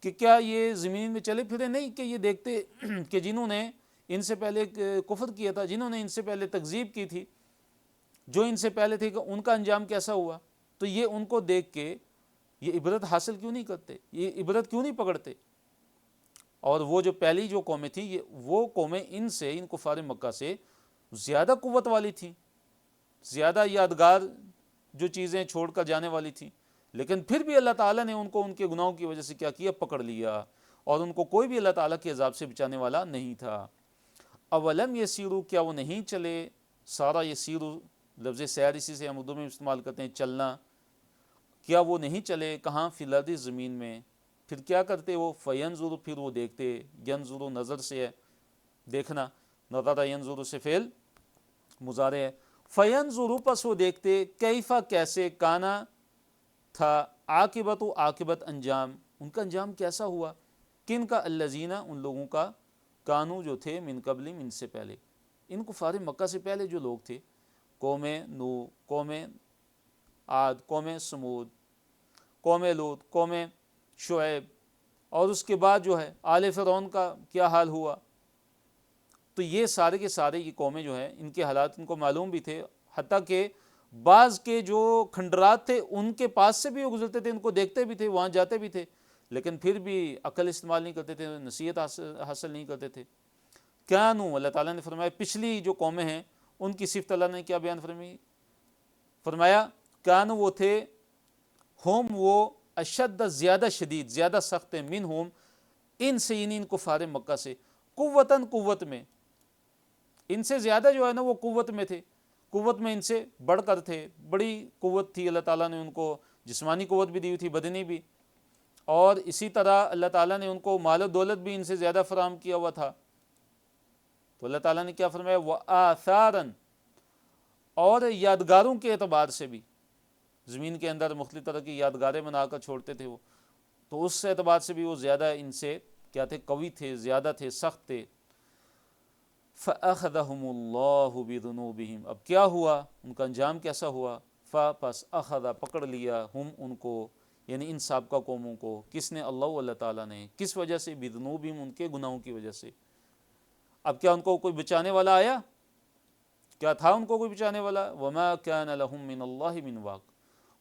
A: کہ کیا یہ زمین میں چلے پھرے نہیں کہ یہ دیکھتے کہ جنہوں نے ان سے پہلے کفر کیا تھا، جنہوں نے ان سے پہلے تکذیب کی تھی، جو ان سے پہلے تھے، کہ ان کا انجام کیسا ہوا، تو یہ ان کو دیکھ کے یہ عبرت حاصل کیوں نہیں کرتے، یہ عبرت کیوں نہیں پکڑتے؟ اور وہ جو پہلی جو قومیں تھیں، وہ قومیں ان سے، ان کفار مکہ سے زیادہ قوت والی تھیں، زیادہ یادگار جو چیزیں چھوڑ کر جانے والی تھیں، لیکن پھر بھی اللہ تعالیٰ نے ان کو ان کے گناہوں کی وجہ سے کیا کیا، پکڑ لیا، اور ان کو کوئی بھی اللہ تعالیٰ کے عذاب سے بچانے والا نہیں تھا۔ اولم یسیرو، کیا وہ نہیں چلے، سارا یسیرو لفظ سیر اسی سے ہم اردو میں استعمال کرتے ہیں، چلنا، کیا وہ نہیں چلے کہاں، فی الارض، زمین میں، پھر کیا کرتے وہ، فینظروا، پھر وہ دیکھتے، ینظروا نظر سے ہے، دیکھنا، نظر ینظر سے فعل مضارع ہے، فینظروا، پس وہ دیکھتے، کیفا، کیسے، کانا تھا، عاقبت، عاقبت انجام، ان کا انجام کیسا ہوا، کن کا، الذین، ان لوگوں کا، کانو جو تھے، من قبلہم، ان سے پہلے، ان کفار مکہ سے پہلے جو لوگ تھے، قوم نو، قوم عاد، قوم سمود، قوم لوط، قوم شعیب، اور اس کے بعد جو ہے آل فرعون کا کیا حال ہوا، تو یہ سارے کے سارے یہ قومیں جو ہیں، ان کے حالات ان کو معلوم بھی تھے، حتیٰ کہ بعض کے جو کھنڈرات تھے ان کے پاس سے بھی وہ گزرتے تھے، ان کو دیکھتے بھی تھے، وہاں جاتے بھی تھے، لیکن پھر بھی عقل استعمال نہیں کرتے تھے، نصیحت حاصل نہیں کرتے تھے۔ کانو، اللہ تعالیٰ نے فرمایا پچھلی جو قومیں ہیں ان کی صفت اللہ نے کیا بیان فرمایا، کانو، وہ تھے، ہوم، وہ، اشد، زیادہ شدید، زیادہ سخت، من ہوم، ان سے، ان کفار مکہ سے، قوتاً، قوت میں، ان سے زیادہ جو ہے نا وہ قوت میں تھے، قوت میں ان سے بڑھ کر تھے، بڑی قوت تھی، اللہ تعالیٰ نے ان کو جسمانی قوت بھی دی ہوئی تھی، بدنی بھی، اور اسی طرح اللہ تعالیٰ نے ان کو مال و دولت بھی ان سے زیادہ فراہم کیا ہوا تھا۔ تو اللہ تعالیٰ نے کیا فرمایا، وآثاراً، اور یادگاروں کے اعتبار سے بھی، زمین کے اندر مختلف طرح کی یادگاریں بنا کر چھوڑتے تھے وہ، تو اس اعتبار سے بھی وہ زیادہ ان سے کیا تھے، قوی تھے، زیادہ تھے، سخت تھے۔ فَأَخَذَهُمُ اللَّهُ بِذُنُوبِهِمْ، اب کیا ہوا، ان کا انجام کیسا ہوا، پس اخذ، پکڑ لیا، ہم، ان کو، یعنی ان سابقہ قوموں کو، کس نے، اللہ تعالیٰ نے، کس وجہ سے، بِذُنُوبِهِمْ، ان کے گناہوں کی وجہ سے۔ اب کیا ان کو کوئی بچانے والا آیا، کیا تھا ان کو کوئی بچانے والا، وَمَا كَانَ لَهُم مِّنَ اللَّهِ مِنْ وَاقٍ،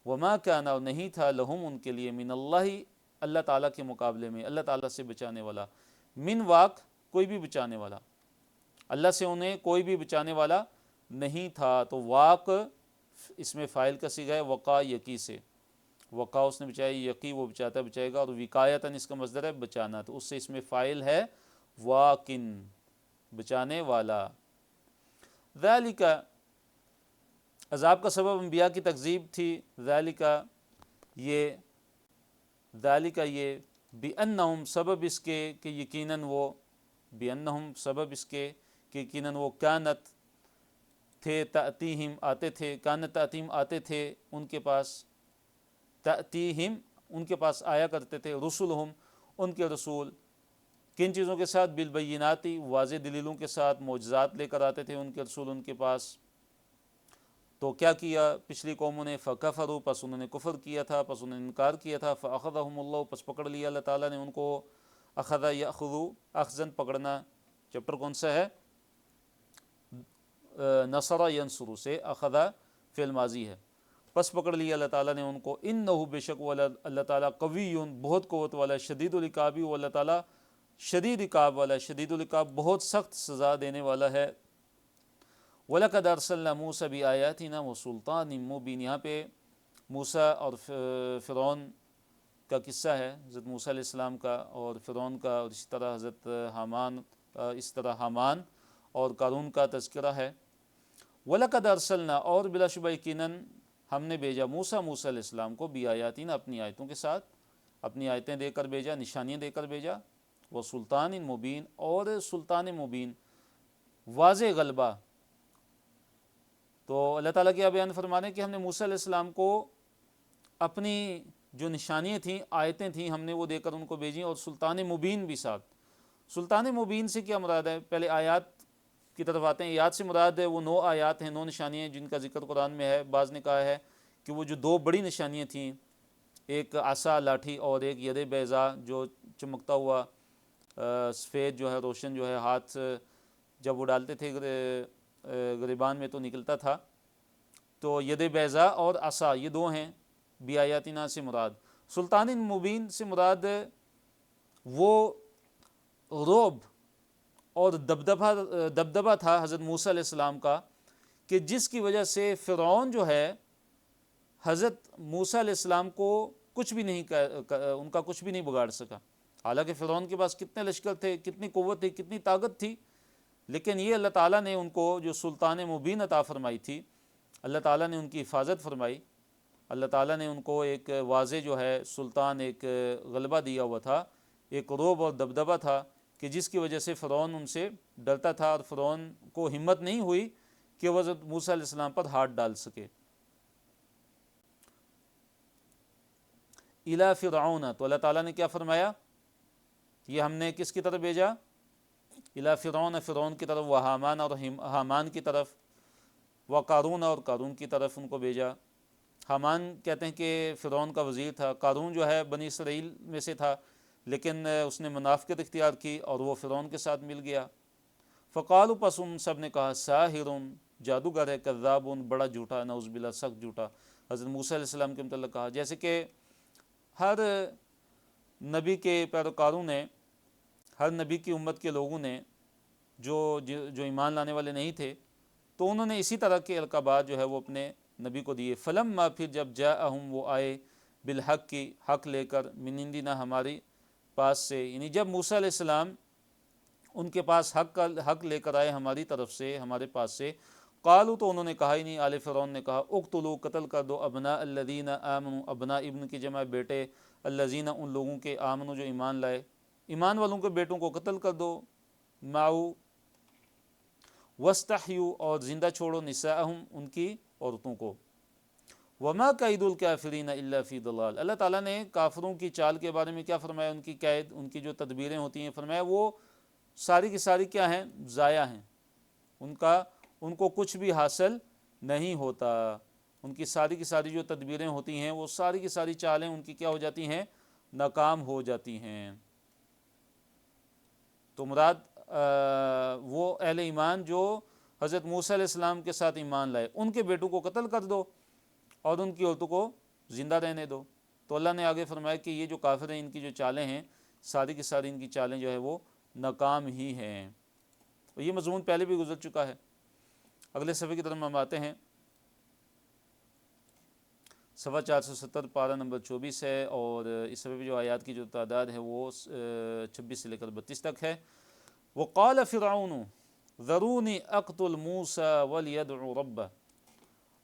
A: وَمَا كَانَ، نہیں تھا، لَهُم، ان کے لیے، مِّنَ اللَّهِ، اللہ تعالیٰ کے مقابلے میں، اللہ تعالیٰ سے بچانے والا، من واق، کوئی بھی بچانے والا، اللہ سے انہیں کوئی بھی بچانے والا نہیں تھا۔ تو واق اس میں فاعل کا صیغہ ہے، وقا، یقی سے، وقا اس نے بچایا، یقی وہ بچاتا بچائے گا، اور وقایتاً اس کا مصدر ہے بچانا، تو اس سے اس میں فاعل ہے واقن، بچانے والا۔ ذالک، عذاب کا سبب انبیاء کی تکذیب تھی، ذالک، یہ، ذالک، یہ، بِأَنَّهُمْ، سبب اس کے کہ یقیناً وہ، بِأَنَّهُمْ، سبب اس کے کہ یقیناً وہ، کانت، تھے، تأتیہم، آتے تھے، کانت تأتیہم، آتے تھے ان کے پاس، تأتیہم، ان کے پاس آیا کرتے تھے، رسلہم، ان کے رسول، کن چیزوں کے ساتھ، بالبیناتی، واضح دلیلوں کے ساتھ، معجزات لے کر آتے تھے ان کے رسول ان کے پاس۔ تو کیا کیا پچھلی قوموں نے، فکفروا، پس انہوں نے کفر کیا تھا، پس انہوں نے انکار کیا تھا، فاخذہم اللہ، پس پکڑ لیا اللہ تعالیٰ نے ان کو، اخذ یاخذ، اخذاً، پکڑنا، چیپٹر کون سا ہے، نصر ینصر سے، اخذ فعل ماضی ہے، پس پکڑ لیا اللہ تعالیٰ نے ان کو، انہ، بے شک وہ اللہ تعالیٰ، قوی، بہت قوت والا، شدید العقاب، وہ اللہ تعالیٰ شدید عقاب والا، شدید العقاب، بہت سخت سزا دینے والا ہے۔ وَلَقَدْ أَرْسَلْنَا مُوسَىٰ بِآيَاتِنَا وَسُلْطَانٍ مُّبِينٍ، یہاں پہ موسیٰ اور فرعون کا قصہ ہے، حضرت موسیٰ علیہ السلام کا اور فرعون کا، اور اسی طرح حضرت حامان اس طرح حامان اور قارون کا تذکرہ ہے۔ وَلَقَدْ أَرْسَلْنَا، اور بلا شبہ یقیناً ہم نے بھیجا موسیٰ علیہ السلام کو بِآیاتِنَا، اپنی آیتوں کے ساتھ، اپنی آیتیں دے کر بھیجا، نشانیاں دے کر بھیجا، وَسُلطان مبین، اور سلطان مبین، واضح غلبہ۔ تو اللہ تعالیٰ کیا بیان فرما رہے ہیں کہ ہم نے موسیٰ علیہ السلام کو اپنی جو نشانیاں تھیں، آیتیں تھیں، ہم نے وہ دے کر ان کو بھیجیں، اور سلطان مبین بھی ساتھ۔ سلطان مبین سے کیا مراد ہے؟ پہلے آیات کی طرف آتے ہیں۔ آیات سے مراد ہے وہ 9 آیات ہیں، 9 نشانیاں جن کا ذکر قرآن میں ہے۔ بعض نے کہا ہے کہ وہ جو 2 بڑی نشانیاں تھیں، ایک عصا لاٹھی اور ایک ید بیضا جو چمکتا ہوا سفید جو ہے، روشن جو ہے، ہاتھ جب وہ ڈالتے تھے گریبان میں تو نکلتا تھا۔ تو ید بیضا اور عصا یہ 2 ہیں بِآیاتِنَا سے مراد۔ سلطان مبین سے مراد وہ رعب اور دبدبہ تھا حضرت موسیٰ علیہ السلام کا، کہ جس کی وجہ سے فرعون جو ہے حضرت موسیٰ علیہ السلام کو کچھ بھی نہیں ان کا کچھ بھی نہیں بگاڑ سکا۔ حالانکہ فرعون کے پاس کتنے لشکر تھے، کتنی قوت تھی، کتنی طاقت تھی، لیکن یہ اللہ تعالیٰ نے ان کو جو سلطان مبین عطا فرمائی تھی، اللہ تعالیٰ نے ان کی حفاظت فرمائی، اللہ تعالیٰ نے ان کو ایک واضح جو ہے سلطان، ایک غلبہ دیا ہوا تھا، ایک رعب اور دبدبہ تھا، کہ جس کی وجہ سے فرعون ان سے ڈرتا تھا، اور فرعون کو ہمت نہیں ہوئی کہ وہ حضرت موسیٰ علیہ السلام پر ہاتھ ڈال سکے۔ اِلَى فِرْعَوْنَ، تو اللہ تعالیٰ نے کیا فرمایا؟ یہ ہم نے کس کی طرف بھیجا؟ اِلَى فِرْعَوْنَ، فرعون کی طرف، وَحَامَانَ، اور حامان کی طرف، وَقَارُونَ، اور قارون کی طرف ان کو بھیجا۔ حامان کہتے ہیں کہ فرعون کا وزیر تھا، قارون جو ہے بنی اسرائیل میں سے تھا، لیکن اس نے منافقت اختیار کی اور وہ فرعون کے ساتھ مل گیا۔ فقالوا، پس ان سب نے کہا، ساحرٌ، جادوگر ہے، کذابٌ، بڑا جھوٹا، نعوذ باللہ، سخت جھوٹا، حضرت موسیٰ علیہ السلام کے متعلق کہا۔ جیسے کہ ہر نبی کے پیروکاروں نے، ہر نبی کی امت کے لوگوں نے جو ایمان لانے والے نہیں تھے، تو انہوں نے اسی طرح کے القابات جو ہے وہ اپنے نبی کو دیے۔ فلما، پھر جب جاءہم، وہ آئے، بالحق کی، حق لے کر، من عندنا، ہماری پاس سے، یعنی جب موسیٰ علیہ السلام ان کے پاس حق لے کر آئے ہماری طرف سے، ہمارے پاس سے، قالوا، تو انہوں نے کہا ہی نہیں، آل فرعون نے کہا، اقتلوا، قتل کر دو، ابناء الذین آمنوا، ابناء ابن کی جمع بیٹے، الذین، ان لوگوں کے، آمنوا جو ایمان لائے، ایمان والوں کے بیٹوں کو قتل کر دو، معو، واستحیوا، اور زندہ چھوڑو، نساءہم، ان کی عورتوں کو، وما کید الکافرین الا فی ضلال۔ اللہ تعالیٰ نے کافروں کی چال کے بارے میں کیا فرمایا؟ ان کی قید، ان کی جو تدبیریں ہوتی ہیں، فرمایا وہ ساری کی ساری کیا ہیں؟ ضائع ہیں، ان کو کچھ بھی حاصل نہیں ہوتا، ان کی ساری کی ساری جو تدبیریں ہوتی ہیں، وہ ساری کی ساری چالیں ان کی کیا ہو جاتی ہیں؟ ناکام ہو جاتی ہیں۔ تو مراد وہ اہل ایمان جو حضرت موسیٰ علیہ السلام کے ساتھ ایمان لائے، ان کے بیٹوں کو قتل کر دو اور ان کی عورتوں کو زندہ رہنے دو۔ تو اللہ نے آگے فرمایا کہ یہ جو کافر ہیں، ان کی جو چالیں ہیں، ساری کی ساری ان کی چالیں جو ہے وہ ناکام ہی ہیں۔ اور یہ مضمون پہلے بھی گزر چکا ہے۔ اگلے صفحے کی طرف ہم آتے ہیں، صفحہ 470، پارہ نمبر 24 ہے، اور اس صفحے پہ جو آیات کی جو تعداد ہے وہ 26 سے لے کر 32 تک ہے۔ وقال فرعون ذرونی اقتل موسیٰ ولیدع ربہ۔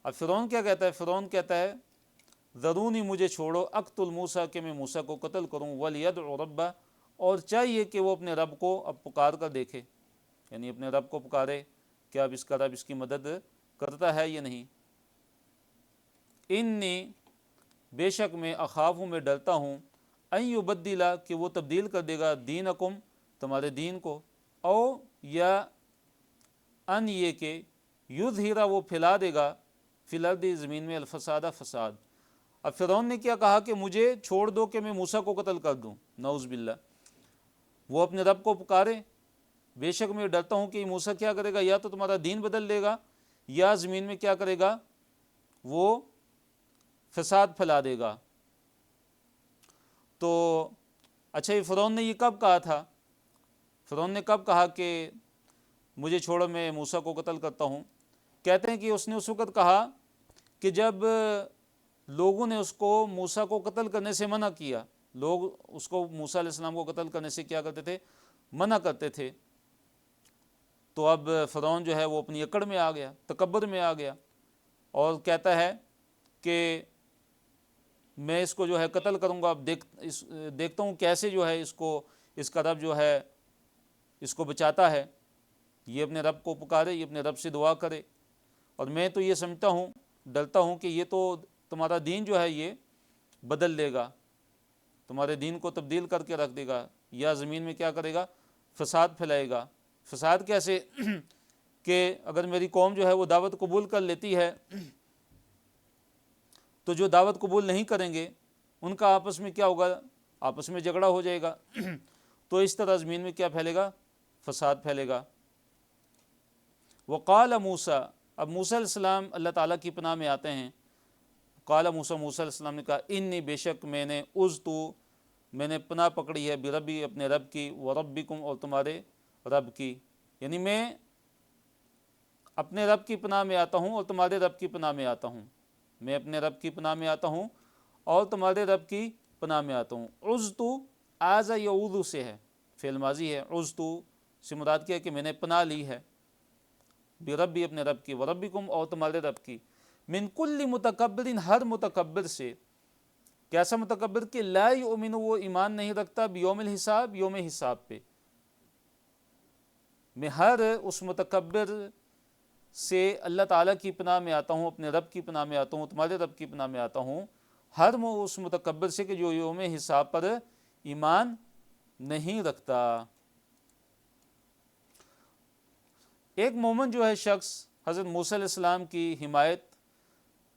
A: اب فرعون کیا کہتا ہے؟ فرعون کہتا ہے ذرونی، مجھے چھوڑو، اقتل موسیٰ، کہ میں موسیٰ کو قتل کروں، ولیدع ربہ، اور چاہیے کہ وہ اپنے رب کو اب پکار کر دیکھے، یعنی اپنے رب کو پکارے کہ اب اس کا رب اس کی مدد کرتا ہے یا نہیں۔ انی، بے شک میں، اخاف، میں ڈرتا ہوں، ان یبدل، کہ وہ تبدیل کر دے گا، دینکم، تمہارے دین کو، او یا ان، یہ کہ یظہر، وہ پھیلا دے گا، فی الارض، زمین میں، الفساد، فساد۔ اب فرعون نے کیا کہا کہ مجھے چھوڑ دو کہ میں موسیٰ کو قتل کر دوں، نعوذ باللہ۔ وہ اپنے رب کو پکارے، بے شک میں ڈرتا ہوں کہ موسیٰ کیا کرے گا، یا تو تمہارا دین بدل دے گا، یا زمین میں کیا کرے گا، وہ فساد پھیلا دے گا۔ تو اچھا، یہ فرعون نے یہ کب کہا تھا؟ فرعون نے کب کہا کہ مجھے چھوڑو، میں موسیٰ کو قتل کرتا ہوں؟ کہتے ہیں کہ اس نے اس وقت کہا کہ جب لوگوں نے اس کو موسیٰ کو قتل کرنے سے منع کیا، لوگ اس کو، موسیٰ علیہ السلام کو قتل کرنے سے کیا کرتے تھے؟ منع کرتے تھے۔ تو اب فرعون جو ہے وہ اپنی اکڑ میں آ گیا، تکبر میں آ گیا، اور کہتا ہے کہ میں اس کو جو ہے قتل کروں گا، اب دیکھتا ہوں کیسے جو ہے اس کا رب جو ہے اس کو بچاتا ہے، یہ اپنے رب کو پکارے، یہ اپنے رب سے دعا کرے، اور میں تو یہ سمجھتا ہوں، ڈرتا ہوں کہ یہ تو تمہارا دین جو ہے یہ بدل دے گا، تمہارے دین کو تبدیل کر کے رکھ دے گا، یا زمین میں کیا کرے گا، فساد پھیلائے گا۔ فساد کیسے؟ کہ اگر میری قوم جو ہے وہ دعوت قبول کر لیتی ہے تو جو دعوت قبول نہیں کریں گے ان کا آپس میں کیا ہوگا، آپس میں جھگڑا ہو جائے گا، تو اس طرح زمین میں کیا پھیلے گا، فساد پھیلے گا۔ وقال موسیٰ، اب موسیٰ علیہ السلام اللہ تعالیٰ کی پناہ میں آتے ہیں۔ قال موسیٰ، موسیٰ علیہ السلام نے کہا، انی بے شک میں نے پناہ پکڑی ہے بربی، اپنے رب کی، وربکم، اور تمہارے رب کی، یعنی میں اپنے رب کی پناہ میں آتا ہوں اور تمہارے رب کی پناہ میں آتا ہوں، میں اپنے رب کی پناہ میں آتا ہوں اور تمہارے رب کی پناہ میں آتا ہوں۔ عزتو، آز یعوذ سے ہے، فعل ماضی ہے، عزتو سے مراد کیا ہے کہ میں نے پناہ لی ہے، بربی، اپنے رب کی، وربکم، اور تمہارے رب کی، من کل متکبر، ہر متکبر سے، کیسا متکبر کہ لا یؤمن، وہ ایمان نہیں رکھتا، بیوم الحساب، یوم حساب پہ، میں ہر اس متکبر سے اللہ تعالیٰ کی پناہ میں آتا ہوں، اپنے رب کی پناہ میں آتا ہوں، تمہارے رب کی پناہ میں آتا ہوں، ہر اس متکبر سے کہ جو یوم حساب پر ایمان نہیں رکھتا۔ ایک مومن جو ہے شخص حضرت موسیٰ علیہ السلام کی حمایت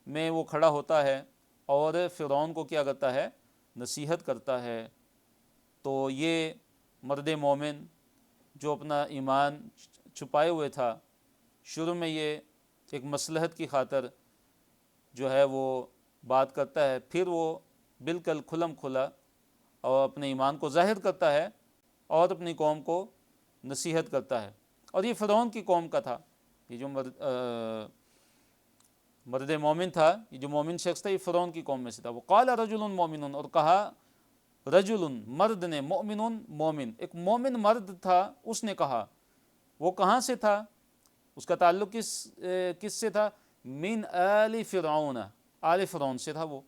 A: میں وہ کھڑا ہوتا ہے اور فرعون کو کیا کرتا ہے، نصیحت کرتا ہے، تو یہ مرد مومن جو اپنا ایمان چھپائے ہوئے تھا، شروع میں یہ ایک مصلحت کی خاطر جو ہے وہ بات کرتا ہے، پھر وہ بالکل کھلم کھلا اور اپنے ایمان کو ظاہر کرتا ہے اور اپنی قوم کو نصیحت کرتا ہے، اور یہ فرعون کی قوم کا تھا، یہ جو مرد مومن تھا، یہ جو مومن شخص تھا، یہ فرعون کی قوم میں سے تھا۔ وقال رجل مومن، اور کہا رجل، مرد نے، مومن، مومن، ایک مومن مرد تھا، اس نے کہا، وہ کہاں سے تھا، اس کا تعلق کس سے تھا، من آل فرعون، آل فرعون سے تھا وہ،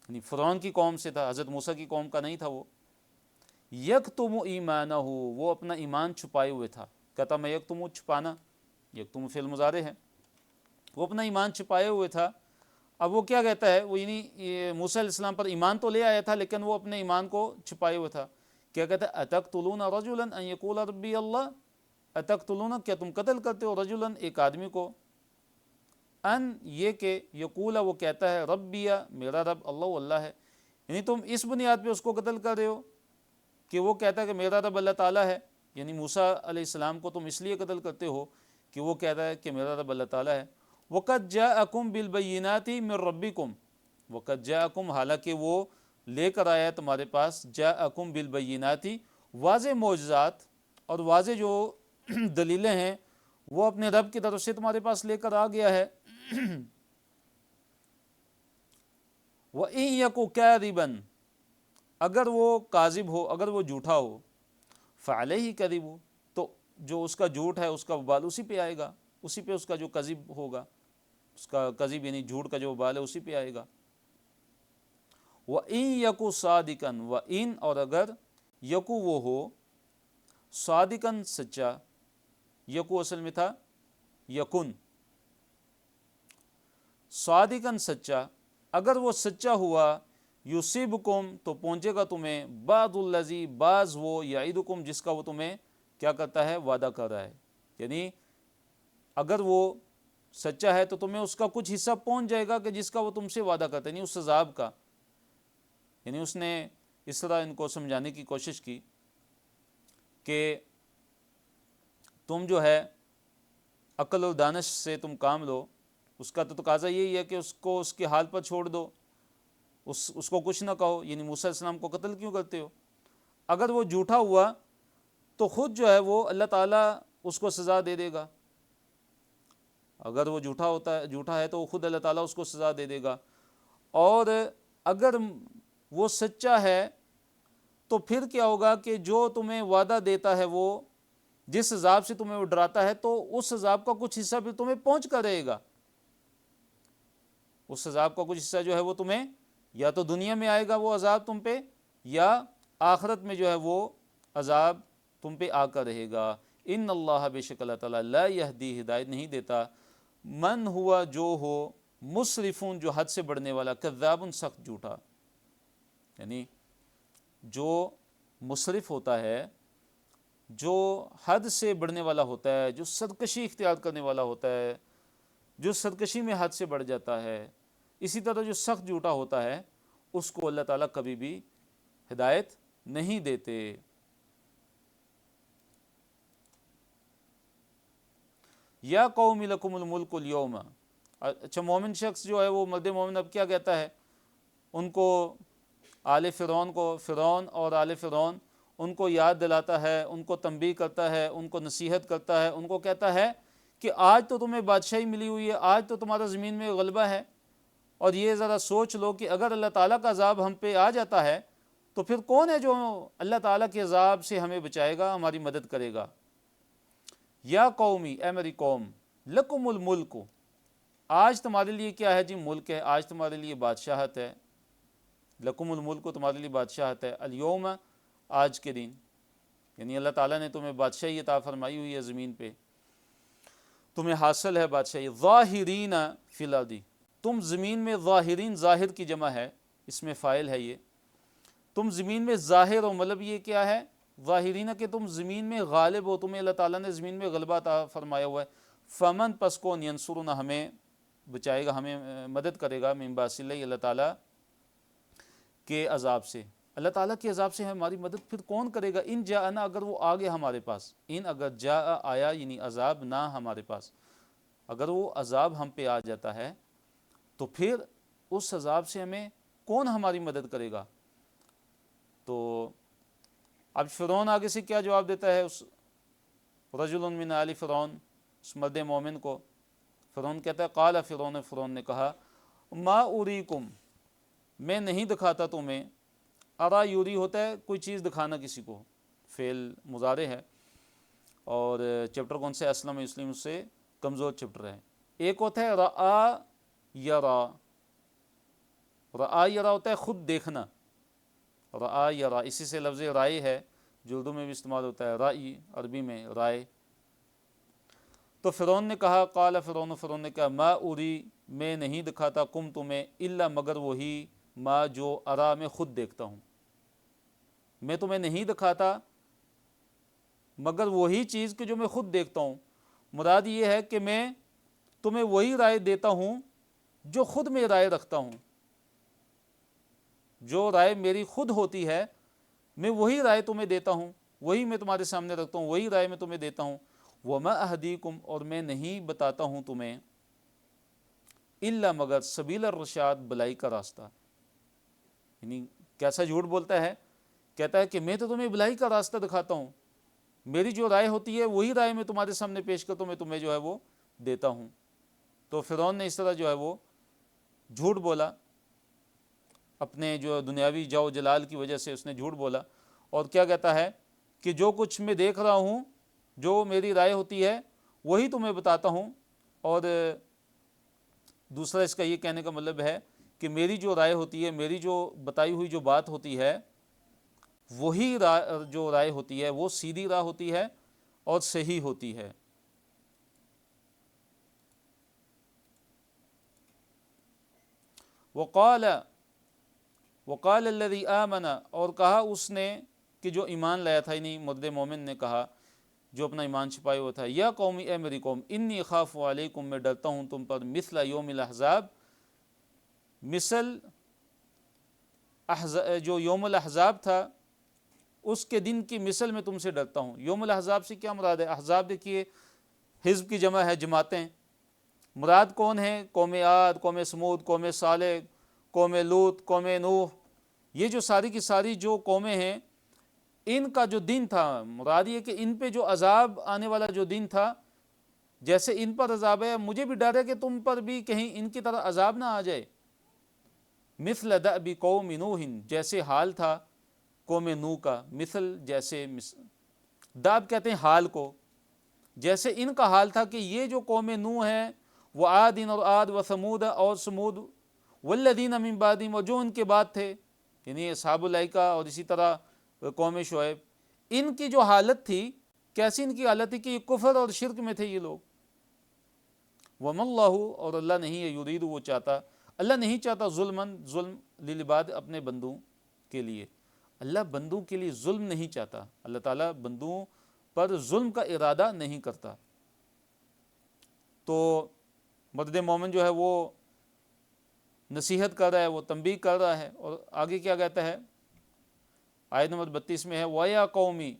A: یعنی فرعون کی قوم سے تھا، حضرت موسیٰ کی قوم کا نہیں تھا وہ۔ یکتم ایمانہ، وہ اپنا ایمان چھپائے ہوئے تھا، کہتا میں یکتم، چھپانا، یکتم فعل مضارع ہے، وہ اپنا ایمان چھپائے ہوئے تھا۔ اب وہ کیا کہتا ہے، وہ یعنی موسیٰ علیہ السلام پر ایمان تو لے آیا تھا لیکن وہ اپنے ایمان کو چھپائے ہوئے تھا۔ کیا کہتا ہے، اتقتلون رجلا ان یقول ربی اللہ، اتقتلون، کیا تم قتل کرتے ہو، رجلا، ایک آدمی کو، ان، یہ کہ، یقول، وہ کہتا ہے، ربی، میرا رب، اللہ، اللہ ہے، یعنی تم اس بنیاد پہ اس کو قتل کر رہے ہو کہ وہ کہتا ہے کہ میرا رب اللہ تعالیٰ ہے، یعنی موسیٰ علیہ السلام کو تم اس لیے قتل کرتے ہو کہ وہ کہتا ہے کہ میرا رب اللہ تعالیٰ ہے۔ وَقَدْ جَاءَكُمْ بِالْبَيِّنَاتِ مِنْ رَبِّكُمْ، وَقَدْ جَاءَكُمْ، حالانکہ وہ لے کر آیا ہے تمہارے پاس، جَاءَكُمْ بِالْبَيِّنَاتِ، واضح معجزات اور واضح جو دلیلیں ہیں وہ اپنے رب کی طرف سے تمہارے پاس لے کر آ گیا ہے۔ وَإِن يَكُ كَاذِبًا، اگر وہ کاذب ہو، اگر وہ جھوٹا ہو، فَعَلَيْهِ كَذِبُ، تو جو اس کا جھوٹ ہے اس کا وبال اسی پہ آئے گا، اسی پہ اس کا جو کذب ہوگا، اس کا کذب یعنی جھوٹ کا جو وبال ہے اسی پہ آئے گا۔ وَإِن يَكُ صَادِقًا، وَإِن، اور اگر، یکو، وہ ہو، صادقاً، سچا، یکو اصل میں تھا یکن، صادقاً، سچا، اگر وہ سچا ہوا، یصیبکم، تو پہنچے گا تمہیں، بعض الذی، بعض وہ، یعیدکم، جس کا وہ تمہیں کیا کرتا ہے، وعدہ کر رہا ہے، یعنی اگر وہ سچا ہے تو تمہیں اس کا کچھ حصہ پہنچ جائے گا کہ جس کا وہ تم سے وعدہ کرتا ہے، یعنی اس عذاب کا، یعنی اس نے اس طرح ان کو سمجھانے کی کوشش کی کہ تم جو ہے عقل و دانش سے تم کام لو، اس کا تو تقاضا یہی ہے کہ اس کو اس کے حال پر چھوڑ دو، اس کو کچھ نہ کہو، یعنی موسیٰ علیہ السلام کو قتل کیوں کرتے ہو؟ اگر وہ جھوٹا ہوا تو خود جو ہے وہ اللہ تعالیٰ اس کو سزا دے دے گا، اگر وہ جھوٹا ہے تو خود اللہ تعالیٰ اس کو سزا دے دے گا، اور اگر وہ سچا ہے تو پھر کیا ہوگا کہ جو تمہیں وعدہ دیتا ہے وہ جس عذاب سے تمہیں وہ ڈراتا ہے تو اس عذاب کا کچھ حصہ بھی تمہیں پہنچ کر رہے گا. اس عذاب کا کچھ حصہ جو ہے وہ تمہیں یا تو دنیا میں آئے گا وہ عذاب تم پہ، یا آخرت میں جو ہے وہ عذاب تم پہ آ کر رہے گا. ان اللہ بے شک اللہ تعالیٰ لا یہدی ہدایت نہیں دیتا من ہوا جو ہو مسرفون جو حد سے بڑھنے والا، کذاب سخت جھوٹا. یعنی جو مسرف ہوتا ہے، جو حد سے بڑھنے والا ہوتا ہے، جو سرکشی اختیار کرنے والا ہوتا ہے، جو سرکشی میں حد سے بڑھ جاتا ہے، اسی طرح جو سخت جھوٹا ہوتا ہے اس کو اللہ تعالیٰ کبھی بھی ہدایت نہیں دیتے. یا قوم لکم الملک اليوم. اچھا، مومن شخص جو ہے وہ مرد مومن اب کیا کہتا ہے؟ ان کو آل فرعون اور آل فرعون ان کو یاد دلاتا ہے، ان کو تنبیہ کرتا ہے، ان کو نصیحت کرتا ہے، ان کو کہتا ہے کہ آج تو تمہیں بادشاہی ملی ہوئی ہے، آج تو تمہارا زمین میں غلبہ ہے، اور یہ ذرا سوچ لو کہ اگر اللہ تعالیٰ کا عذاب ہم پہ آ جاتا ہے تو پھر کون ہے جو اللہ تعالیٰ کے عذاب سے ہمیں بچائے گا، ہماری مدد کرے گا. یا قومی، اے میری قوم، لکم الملک، آج تمہارے لیے کیا ہے جی؟ ملک ہے، آج تمہارے لیے بادشاہت ہے. لکم الملک، تمہارے لیے بادشاہت ہے. الیوم، آج کے دن، یعنی اللہ تعالیٰ نے تمہیں بادشاہی عطا فرمائی ہوئی ہے زمین پہ، تمہیں حاصل ہے بادشاہی. ظاہرین فی الارض، تم زمین میں ظاہرین، ظاہر کی جمع ہے، اس میں فاعل ہے یہ. تم زمین میں ظاہر ہو، مطلب یہ کیا ہے؟ ظاہرین کہ تم زمین میں غالب ہو، تمہیں اللہ تعالیٰ نے زمین میں غلبہ عطا فرمایا ہوا ہے. فمن، پس کون، ینصرنا، ہمیں بچائے گا، ہمیں مدد کرے گا، من باس اللہ، اللہ تعالیٰ کے عذاب سے. اللہ تعالیٰ کے عذاب سے ہماری مدد پھر کون کرے گا؟ ان جاءنا، اگر وہ آ گیا ہمارے پاس. ان اگر جاء، آیا، یعنی عذاب نہ ہمارے پاس، اگر وہ عذاب ہم پہ آ جاتا ہے تو پھر اس عذاب سے ہمیں کون ہماری مدد کرے گا؟ تو اب فرعون آگے سے کیا جواب دیتا ہے اس رجل من آل فرعون، اس مرد مومن کو؟ فرعون کہتا ہے قال فرعون، فرعون نے کہا ما اریکم، میں نہیں دکھاتا تمہیں. ارا یوری ہوتا ہے کوئی چیز دکھانا کسی کو، فعل مضارع ہے، اور چیپٹر کون سے؟ اسلم یسلم، اس سے کمزور چیپٹر ہے. ایک ہوتا ہے رآ یرا، رآ یرا ہوتا ہے خود دیکھنا، رآ یرا، اسی سے لفظ رائے ہے جو اردو میں بھی استعمال ہوتا ہے، رائی عربی میں رائے. تو فرعون نے کہا قال فرعون، فرعون نے کہا ما اری، میں نہیں دکھاتا کم تمہیں، الا مگر وہی، ما جو ارا، میں خود دیکھتا ہوں. میں تمہیں نہیں دکھاتا مگر وہی چیز کہ جو میں خود دیکھتا ہوں. مراد یہ ہے کہ میں تمہیں وہی رائے دیتا ہوں جو خود میں رائے رکھتا ہوں، جو رائے میری خود ہوتی ہے میں وہی رائے تمہیں دیتا ہوں، وہی میں تمہارے سامنے رکھتا ہوں، وہی رائے میں تمہیں دیتا ہوں. وما اہدیکم، اور میں نہیں بتاتا ہوں تمہیں، الا مگر سبیل الرشاد، بلائی کا راستہ. یعنی کیسا جھوٹ بولتا ہے؟ کہتا ہے کہ میں تو تمہیں بلائی کا راستہ دکھاتا ہوں، میری جو رائے ہوتی ہے وہی رائے میں تمہارے سامنے پیش کرتا ہوں، میں تمہیں جو ہے وہ دیتا ہوں. تو فرعون نے اس طرح جو ہے وہ جھوٹ بولا، اپنے جو دنیاوی جاؤ جلال کی وجہ سے اس نے جھوٹ بولا. اور کیا کہتا ہے کہ جو کچھ میں دیکھ رہا ہوں، جو میری رائے ہوتی ہے وہی تمہیں بتاتا ہوں. اور دوسرا اس کا یہ کہنے کا مطلب ہے کہ میری جو رائے ہوتی ہے، میری جو بتائی ہوئی جو بات ہوتی ہے، وہی جو رائے ہوتی ہے وہ سیدھی راہ ہوتی ہے اور صحیح ہوتی ہے. وقال الذي آمن، اور کہا اس نے کہ جو ایمان لایا تھا، یعنی مرد مومن نے کہا جو اپنا ایمان چھپائے ہوا تھا، یا قومی، اے میری قوم، انی اخاف علیکم، میں ڈرتا ہوں تم پر، مثل یوم الاحزاب، مثل جو یوم الاحزاب تھا اس کے دن کی مثل میں تم سے ڈرتا ہوں. یوم الاحزاب سے کیا مراد ہے؟ احزاب دیکھیے حزب کی جمع ہے، جماعتیں. مراد کون ہیں؟ قوم عاد، قوم سمود، قوم صالح، قوم لوط، قوم نوح، یہ جو ساری کی ساری جو قومیں ہیں، ان کا جو دن تھا، مراد یہ کہ ان پہ جو عذاب آنے والا جو دن تھا، جیسے ان پر عذاب ہے، مجھے بھی ڈر ہے کہ تم پر بھی کہیں ان کی طرح عذاب نہ آ جائے. مثل دأب قوم نوح، جیسے حال تھا قوم نوح کا، مثل جیسے، داب کہتے ہیں حال کو، جیسے ان کا حال تھا کہ یہ جو قوم نوح ہے وہ عاد اور عاد و ثمود اور ثمود والذین من بعدہم، اور جو ان کے بعد تھے یعنی اصحاب الایکہ اور اسی طرح قوم شعیب، ان کی جو حالت تھی کیسی ان کی حالت تھی کہ یہ کفر اور شرک میں تھے یہ لوگ. وَمَا اللَّهُ، اور اللہ نہیں ہے، یرید وہ چاہتا، اللہ نہیں چاہتا ظلم للعباد اپنے بندوں کے لیے، اللہ بندوں کے لیے ظلم نہیں چاہتا، اللہ تعالیٰ بندوں پر ظلم کا ارادہ نہیں کرتا. تو مرد مومن جو ہے وہ نصیحت کر رہا ہے، وہ تنبیہ کر رہا ہے، اور آگے کیا کہتا ہے آیت نمبر 32 میں ہے وَيَا قَوْمِ،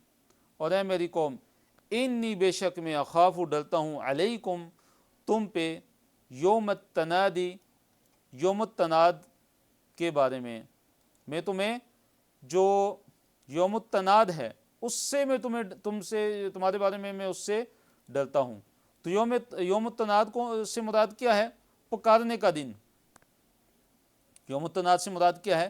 A: اور اے میری قوم، انی بے شک میں اخاف ڈرتا ہوں علیکم تم پہ، یوم التنادی، یوم التناد کے بارے میں تمہیں جو یوم التناد ہے اس سے میں تمہارے بارے میں اس سے ڈرتا ہوں. تو یوم التناد کو سے مراد کیا ہے؟ پکارنے کا دن. یوم التناد سے مراد کیا ہے؟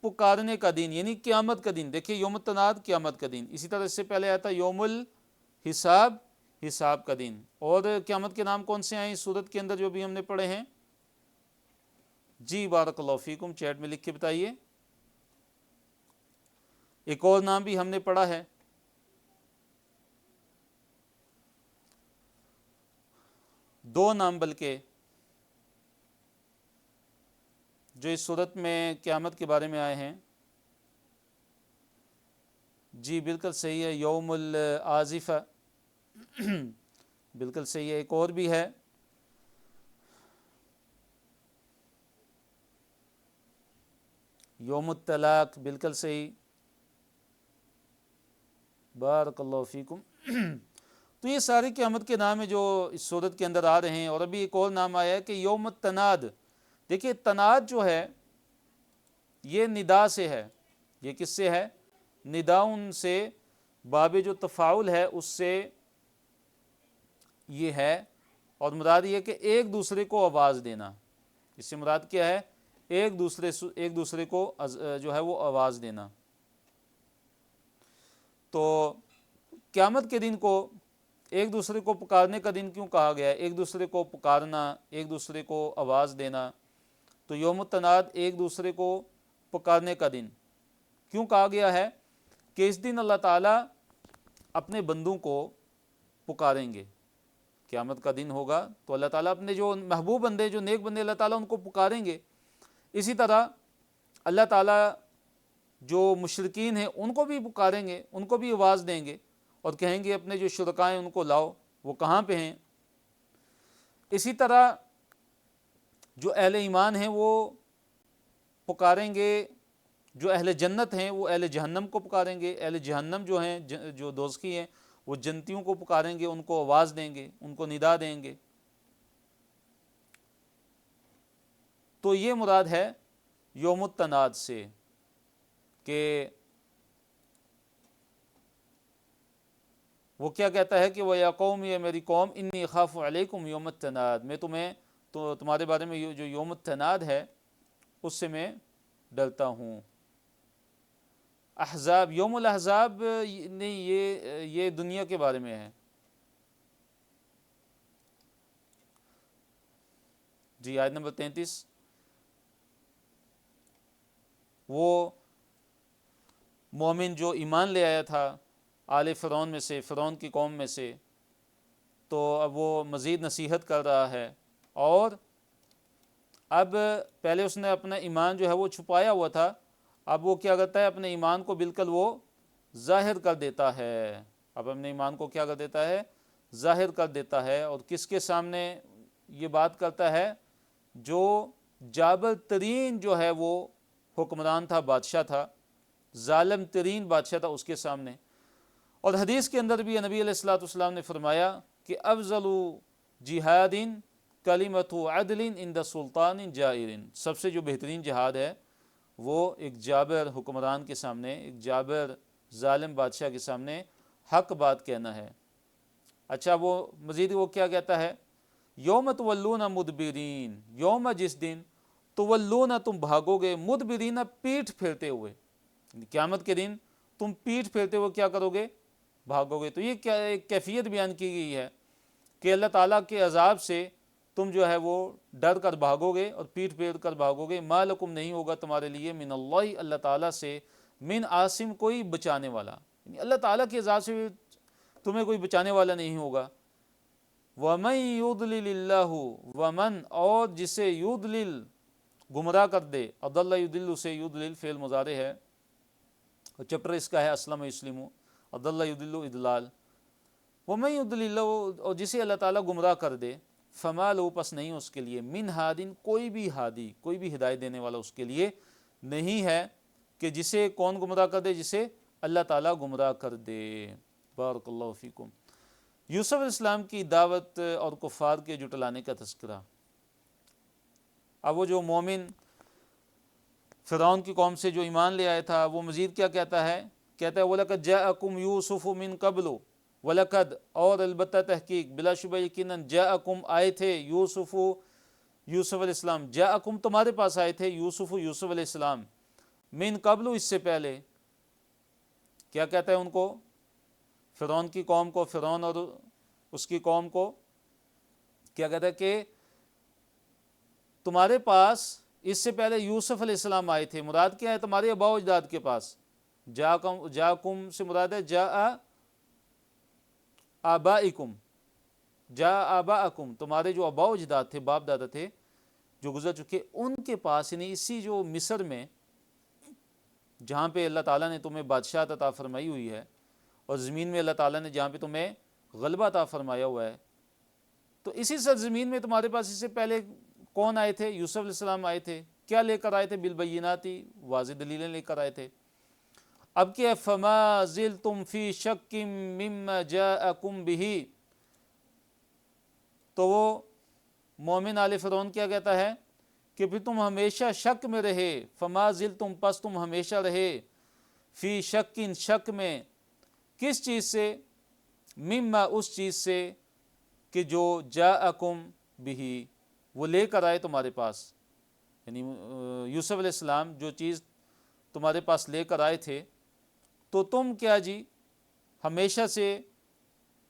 A: پکارنے کا دن، یعنی قیامت کا دن. دیکھیے یوم التناد قیامت کا دن، اسی طرح اس سے پہلے آیا تھا یوم الحساب، حساب کا دن. اور قیامت کے نام کون سے آئے اس صورت کے اندر جو بھی ہم نے پڑھے ہیں؟ جی بارک اللہ فیکم، چیٹ میں لکھ کے بتائیے. ایک اور نام بھی ہم نے پڑھا ہے، دو نام بلکہ، جو اس صورت میں قیامت کے بارے میں آئے ہیں. جی بالکل صحیح ہے، یوم العازفہ، بالکل صحیح ہے. ایک اور بھی ہے یوم الطلاق، بالکل صحیح، بارک اللہ فیکم. تو یہ ساری قیامت کے نام ہیں جو اس صورت کے اندر آ رہے ہیں. اور ابھی ایک اور نام آیا ہے کہ یوم التناد. دیکھیے تناد جو ہے یہ ندا سے ہے. یہ کس سے ہے؟ نداؤن سے، باب جو تفاعل ہے اس سے یہ ہے. اور مراد یہ کہ ایک دوسرے کو آواز دینا. اس سے مراد کیا ہے؟ ایک دوسرے کو جو ہے وہ آواز دینا. تو قیامت کے دن کو ایک دوسرے کو پکارنے کا دن کیوں کہا گیا ہے؟ ایک دوسرے کو پکارنا، ایک دوسرے کو آواز دینا. تو یوم التناد ایک دوسرے کو پکارنے کا دن کیوں کہا گیا ہے؟ کہ اس دن اللہ تعالیٰ اپنے بندوں کو پکاریں گے. قیامت کا دن ہوگا تو اللہ تعالیٰ اپنے جو محبوب بندے، جو نیک بندے، اللہ تعالیٰ ان کو پکاریں گے. اسی طرح اللہ تعالیٰ جو مشرکین ہیں ان کو بھی پکاریں گے، ان کو بھی آواز دیں گے اور کہیں گے اپنے جو شرکاء ہیں ان کو لاؤ، وہ کہاں پہ ہیں. اسی طرح جو اہل ایمان ہیں وہ پکاریں گے، جو اہل جنت ہیں وہ اہل جہنم کو پکاریں گے. اہل جہنم جو ہیں، جو دوزخی ہیں، وہ جنتیوں کو پکاریں گے، ان کو آواز دیں گے، ان کو ندا دیں گے. تو یہ مراد ہے یوم التناد سے کہ وہ کیا کہتا ہے کہ وہ یا قوم، یہ میری قوم، انی اخاف علیکم یوم التناد، میں تمہارے بارے میں جو یوم التناد ہے اس سے میں ڈرتا ہوں. احزاب، یوم الاحزاب نہیں، یہ دنیا کے بارے میں ہے. جی آیت نمبر 33، وہ مومن جو ایمان لے آیا تھا آل فرعون میں سے، فرعون کی قوم میں سے، تو اب وہ مزید نصیحت کر رہا ہے. اور اب پہلے اس نے اپنا ایمان جو ہے وہ چھپایا ہوا تھا، اب وہ کیا کرتا ہے؟ اپنے ایمان کو بالکل وہ ظاہر کر دیتا ہے. اب اپنے ایمان کو کیا کر دیتا ہے؟ ظاہر کر دیتا ہے. اور کس کے سامنے یہ بات کرتا ہے؟ جو جابر ترین جو ہے وہ حکمران تھا، بادشاہ تھا، ظالم ترین بادشاہ تھا، اس کے سامنے. اور حدیث کے اندر بھی نبی علیہ الصلوۃ والسلام نے فرمایا کہ افضل جہاد کلمۃ عدل عند سلطان جائر، سب سے جو بہترین جہاد ہے وہ ایک جابر حکمران کے سامنے، ایک جابر ظالم بادشاہ کے سامنے حق بات کہنا ہے. اچھا وہ مزید وہ کیا کہتا ہے؟ یوم تولون مدبرین، یوم جس دن، تولون تم بھاگو گے، مدبرین پیٹھ پھیرتے ہوئے، قیامت کے دن تم پیٹھ پھیرتے ہوئے کیا کرو گے؟ بھاگو گے۔ تو یہ کیا ایک کیفیت بیان کی گئی ہے کہ اللہ تعالیٰ کے عذاب سے تم جو ہے وہ ڈر کر بھاگو گے اور پیٹ پھیر کر بھاگو گے۔ ما لکم نہیں ہوگا تمہارے لیے من اللہ اللہ تعالیٰ سے من عاصم کوئی بچانے والا، یعنی اللہ تعالیٰ کے عذاب سے تمہیں کوئی بچانے والا نہیں ہوگا۔ وَمَن يُضْلِلِ اللَّهُ وَمَن اور جسے یُضْلِل گمراہ کر دے، اضل یضل سے یضلل فعل مضارع ہے اور چپٹر اس کا ہے اسلم یسلم، اضل یضل اضلال۔ وَمَن يُضْلِلِ اور جسے اللہ تعالیٰ گمراہ کر دے، فما لہو پس نہیں اس کے لیے من ہادن کوئی بھی ہادی، کوئی بھی ہدایت دینے والا اس کے لیے نہیں ہے، کہ جسے کون گمراہ کر دے؟ جسے اللہ تعالیٰ گمراہ کر دے۔ بارک اللہ فیکم۔ یوسف علیہ السلام کی دعوت اور کفار کے جھٹلانے کا تذکرہ۔ اب وہ جو مومن فرعون کی قوم سے جو ایمان لے آیا تھا، وہ مزید کیا کہتا ہے؟ کہتا ہے وَلَقَدْ جَاءَكُمْ يُوسُفُ مِن قَبْلُ، وَلَقَدْ اور البتہ تحقیق بلا شبہ یقیناً جاءکم آئے تھے یوسف علیہ السلام، جاءکم تمہارے پاس آئے تھے یوسف علیہ السلام، من قبل اس سے پہلے۔ کیا کہتا ہے ان کو؟ فرعون کی قوم کو، فرعون اور اس کی قوم کو کیا کہتا ہے کہ تمہارے پاس اس سے پہلے یوسف علیہ السلام آئے تھے۔ مراد کیا ہے؟ تمہارے آباء و اجداد کے پاس۔ جاءکم سے مراد ہے جاء آبائکم، جاء آباءکم، تمہارے جو آباء و اجداد تھے، باپ دادا تھے جو گزر چکے، ان کے پاس، یعنی اسی جو مصر میں جہاں پہ اللہ تعالیٰ نے تمہیں بادشاہت عطا فرمائی ہوئی ہے، اور زمین میں اللہ تعالیٰ نے جہاں پہ تمہیں غلبہ عطا فرمایا ہوا ہے، تو اسی سرزمین میں تمہارے پاس اس سے پہلے کون آئے تھے؟ یوسف علیہ السلام آئے تھے۔ کیا لے کر آئے تھے؟ بالبیناتی، واضح دلیلیں لے کر آئے تھے۔ اب کہ فما زلتم فی شک مما جاءکم بہ، تو وہ مومن آل فرعون کیا کہتا ہے کہ پھر تم ہمیشہ شک میں رہے، فما زلتم پس تم ہمیشہ رہے، فی شک شک میں، کس چیز سے؟ مما اس چیز سے کہ جو جاءکم بہ وہ لے کر آئے تمہارے پاس، یعنی یوسف علیہ السلام جو چیز تمہارے پاس لے کر آئے تھے، تو تم کیا جی ہمیشہ سے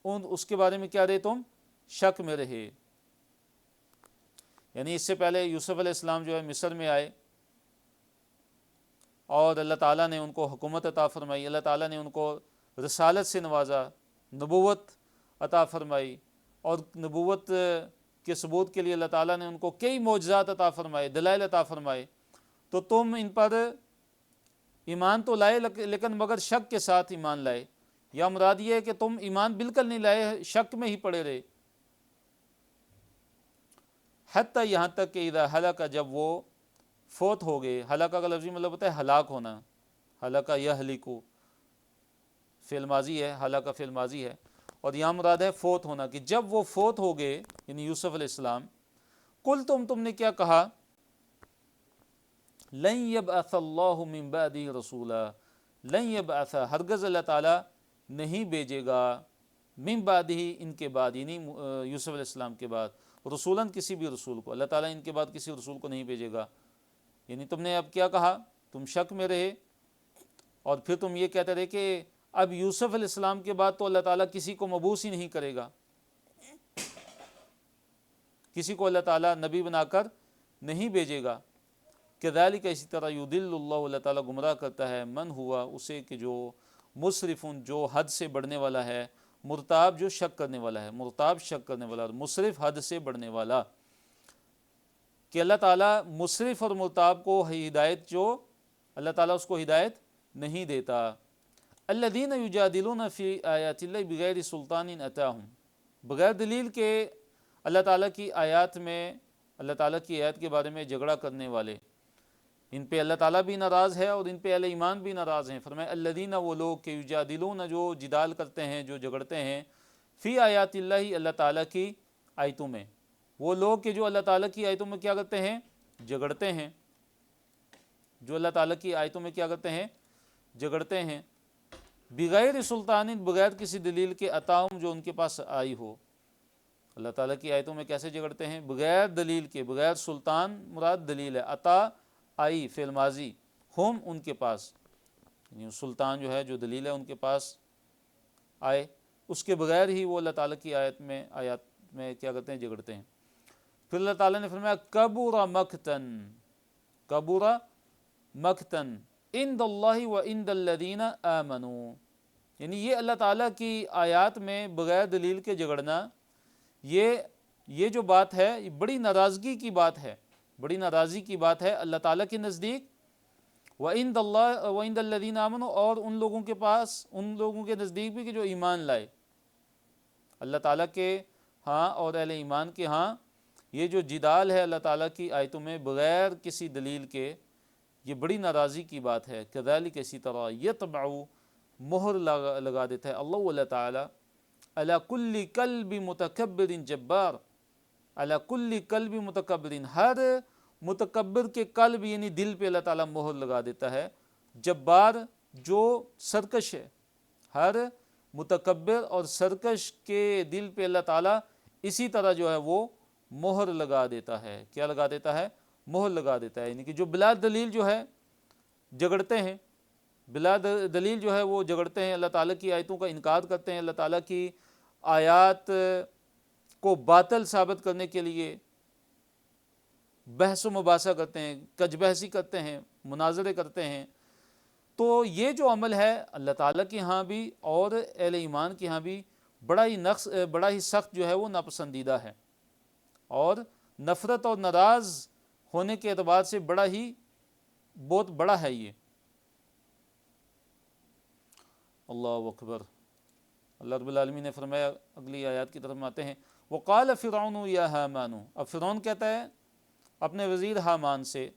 A: اس کے بارے میں کیا رہے؟ تم شک میں رہے۔ یعنی اس سے پہلے یوسف علیہ السلام جو ہے مصر میں آئے اور اللہ تعالیٰ نے ان کو حکومت عطا فرمائی، اللہ تعالیٰ نے ان کو رسالت سے نوازا، نبوت عطا فرمائی، اور نبوت کے ثبوت کے لیے اللہ تعالیٰ نے ان کو کئی معجزات عطا فرمائے، دلائل عطا فرمائے، تو تم ان پر ایمان تو لائے لیکن مگر شک کے ساتھ ایمان لائے، یا مراد یہ ہے کہ تم ایمان بالکل نہیں لائے، شک میں ہی پڑے رہے۔ حتیٰ یہاں تک کہ اذا ہلک جب وہ فوت ہو گئے، ہلاکہ کا لفظی مطلب ہوتا ہے ہلاک ہونا، ہلاکہ یہلکو فعل ماضی ہے، ہلاکہ فعل ماضی ہے، اور یہاں مراد ہے فوت ہونا، کہ جب وہ فوت ہو گئے یعنی یوسف علیہ السلام، قل تم نے کیا کہا؟ لن یبعث اللہ من بعدہ رسولا، لن یبعث ہرگز اللہ تعالیٰ نہیں بھیجے گا، من بعدہ ان کے بعد، یعنی یوسف علیہ السلام کے بعد، رسولاً کسی بھی رسول کو، اللہ تعالیٰ ان کے بعد کسی رسول کو نہیں بھیجے گا۔ یعنی تم نے اب کیا کہا؟ تم شک میں رہے، اور پھر تم یہ کہتے رہے کہ اب یوسف علیہ السلام کے بعد تو اللہ تعالیٰ کسی کو مبعوث ہی نہیں کرے گا، کسی کو اللہ تعالیٰ نبی بنا کر نہیں بھیجے گا۔ کذالک اسی طرح یضل اللہ اللہ تعالیٰ گمراہ کرتا ہے من ہوا اسے کہ جو مسرفن جو حد سے بڑھنے والا ہے، مرتاب جو شک کرنے والا ہے، مرتاب شک کرنے والا، اور مسرف حد سے بڑھنے والا، کہ اللہ تعالیٰ مسرف اور مرتاب کو ہدایت جو اللہ تعالیٰ اس کو ہدایت نہیں دیتا۔ الذین یجادلون فی آیات اللہ بغیر سلطان اتاہم، بغیر دلیل کے اللہ تعالیٰ کی آیات میں، اللہ تعالیٰ کی آیات کے بارے میں جھگڑا کرنے والے، ان پہ اللہ تعالیٰ بھی ناراض ہے اور ان پہ اہل ایمان بھی ناراض ہیں۔ فرمایا الذین وہ لوگ کہ یجادلون جو جدال کرتے ہیں، جو جھگڑتے ہیں، فی آیات اللہ اللہ تعالیٰ کی آیتوں میں، وہ لوگ کہ جو اللہ تعالیٰ کی آیتوں میں کیا کرتے ہیں؟ جھگڑتے ہیں، جو اللہ تعالیٰ کی آیتوں میں کیا کرتے ہیں؟ جھگڑتے ہیں، بغیر سلطان بغیر کسی دلیل کے، عطاہم جو ان کے پاس آئی ہو۔ اللہ تعالیٰ کی آیتوں میں کیسے جھگڑتے ہیں؟ بغیر دلیل کے، بغیر سلطان مراد دلیل ہے، عطا آئی فعل ماضی، ہم ان کے پاس، یعنی سلطان جو ہے جو دلیل ہے ان کے پاس آئے، اس کے بغیر ہی وہ اللہ تعالیٰ کی آیات میں کیا کرتے ہیں، جھگڑتے ہیں۔ پھر اللہ تعالیٰ نے فرمایا کبر مقتن، کبر مقتن عند اللہ و عند الذین آمنوا، یعنی یہ اللہ تعالیٰ کی آیات میں بغیر دلیل کے جھگڑنا، یہ جو بات ہے یہ بڑی ناراضگی کی بات ہے، بڑی ناراضی کی بات ہے اللہ تعالیٰ کے نزدیک، وعند اللہ وعند الذین آمنوا، اور ان لوگوں کے پاس، ان لوگوں کے نزدیک بھی کہ جو ایمان لائے اللہ تعالیٰ کے ہاں اور اہل ایمان کے ہاں۔ یہ جو جدال ہے اللہ تعالیٰ کی آیتوں میں بغیر کسی دلیل کے، یہ بڑی ناراضی کی بات ہے۔ کذالک، اسی طرح، یطبع، مہر لگا دیتا ہے اللہ تعالیٰ، علی کل قلب متکبر جبار، علی کل قلب متکبر، ہر متکبر کے قلب یعنی دل پہ اللہ تعالیٰ مہر لگا دیتا ہے، جبار جو سرکش ہے، ہر متکبر اور سرکش کے دل پہ اللہ تعالیٰ اسی طرح جو ہے وہ مہر لگا دیتا ہے۔ کیا لگا دیتا ہے؟ مہر لگا دیتا ہے، یعنی کہ جو بلا دلیل جو ہے جھگڑتے ہیں، بلا دلیل جو ہے وہ جھگڑتے ہیں، اللہ تعالیٰ کی آیتوں کا انکار کرتے ہیں، اللہ تعالیٰ کی آیات کو باطل ثابت کرنے کے لیے بحث و مباحثہ کرتے ہیں، کج بحثی کرتے ہیں، مناظرے کرتے ہیں، تو یہ جو عمل ہے اللہ تعالیٰ کے ہاں بھی اور اہل ایمان کے ہاں بھی بڑا ہی سخت جو ہے وہ ناپسندیدہ ہے، اور نفرت اور ناراض ہونے کے اعتبار سے بہت بڑا ہے یہ۔ اللہ اکبر۔ اللہ رب العالمین نے فرمایا، اگلی آیات کی طرف میں آتے ہیں، وقال فرعون یا حامان، اب فرعون کہتا ہے اپنے وزیر حامان سے،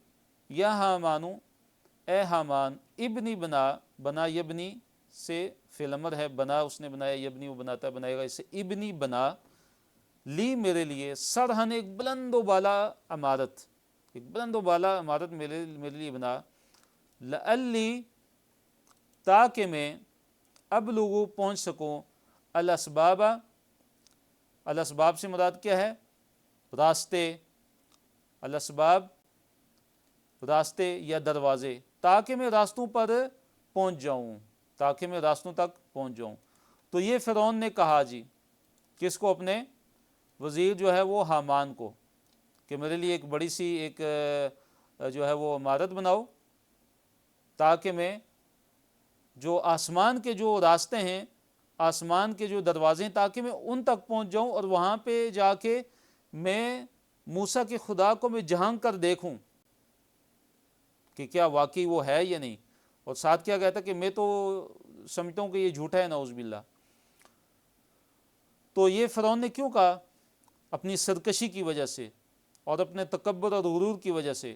A: یا حامان، اے حامان، ابنی بنا یبنی سے فعل امر ہے، بنا اس نے بنایا، یبنی وہ بناتا ہے، بنائے گا، اس سے ابنی بنا، لی میرے لیے، سرہن ایک بلند و بالا عمارت، ایک بلند و بالا عمارت میرے لیے بنا، لعلی، تاکہ میں ابلغ پہنچ سکوں، الاسباب، الاسباب سے مراد کیا ہے؟ راستے، الاسباب راستے یا دروازے، تاکہ میں راستوں پر پہنچ جاؤں، تاکہ میں راستوں تک پہنچ جاؤں۔ تو یہ فرعون نے کہا جی، کس کو؟ اپنے وزیر جو ہے وہ حامان کو، کہ میرے لیے ایک بڑی سی ایک جو ہے وہ عمارت بناؤ، تاکہ میں جو آسمان کے جو راستے ہیں، آسمان کے جو دروازے ہیں، تاکہ میں ان تک پہنچ جاؤں اور وہاں پہ جا کے میں موسیٰ کے خدا کو میں جھانک کر دیکھوں کہ کیا واقعی وہ ہے یا نہیں۔ اور ساتھ کیا کہتا کہ میں تو سمجھتا ہوں کہ یہ جھوٹا ہے، نعوذ باللہ۔ تو یہ فرعون نے کیوں کہا؟ اپنی سرکشی کی وجہ سے اور اپنے تکبر اور غرور کی وجہ سے،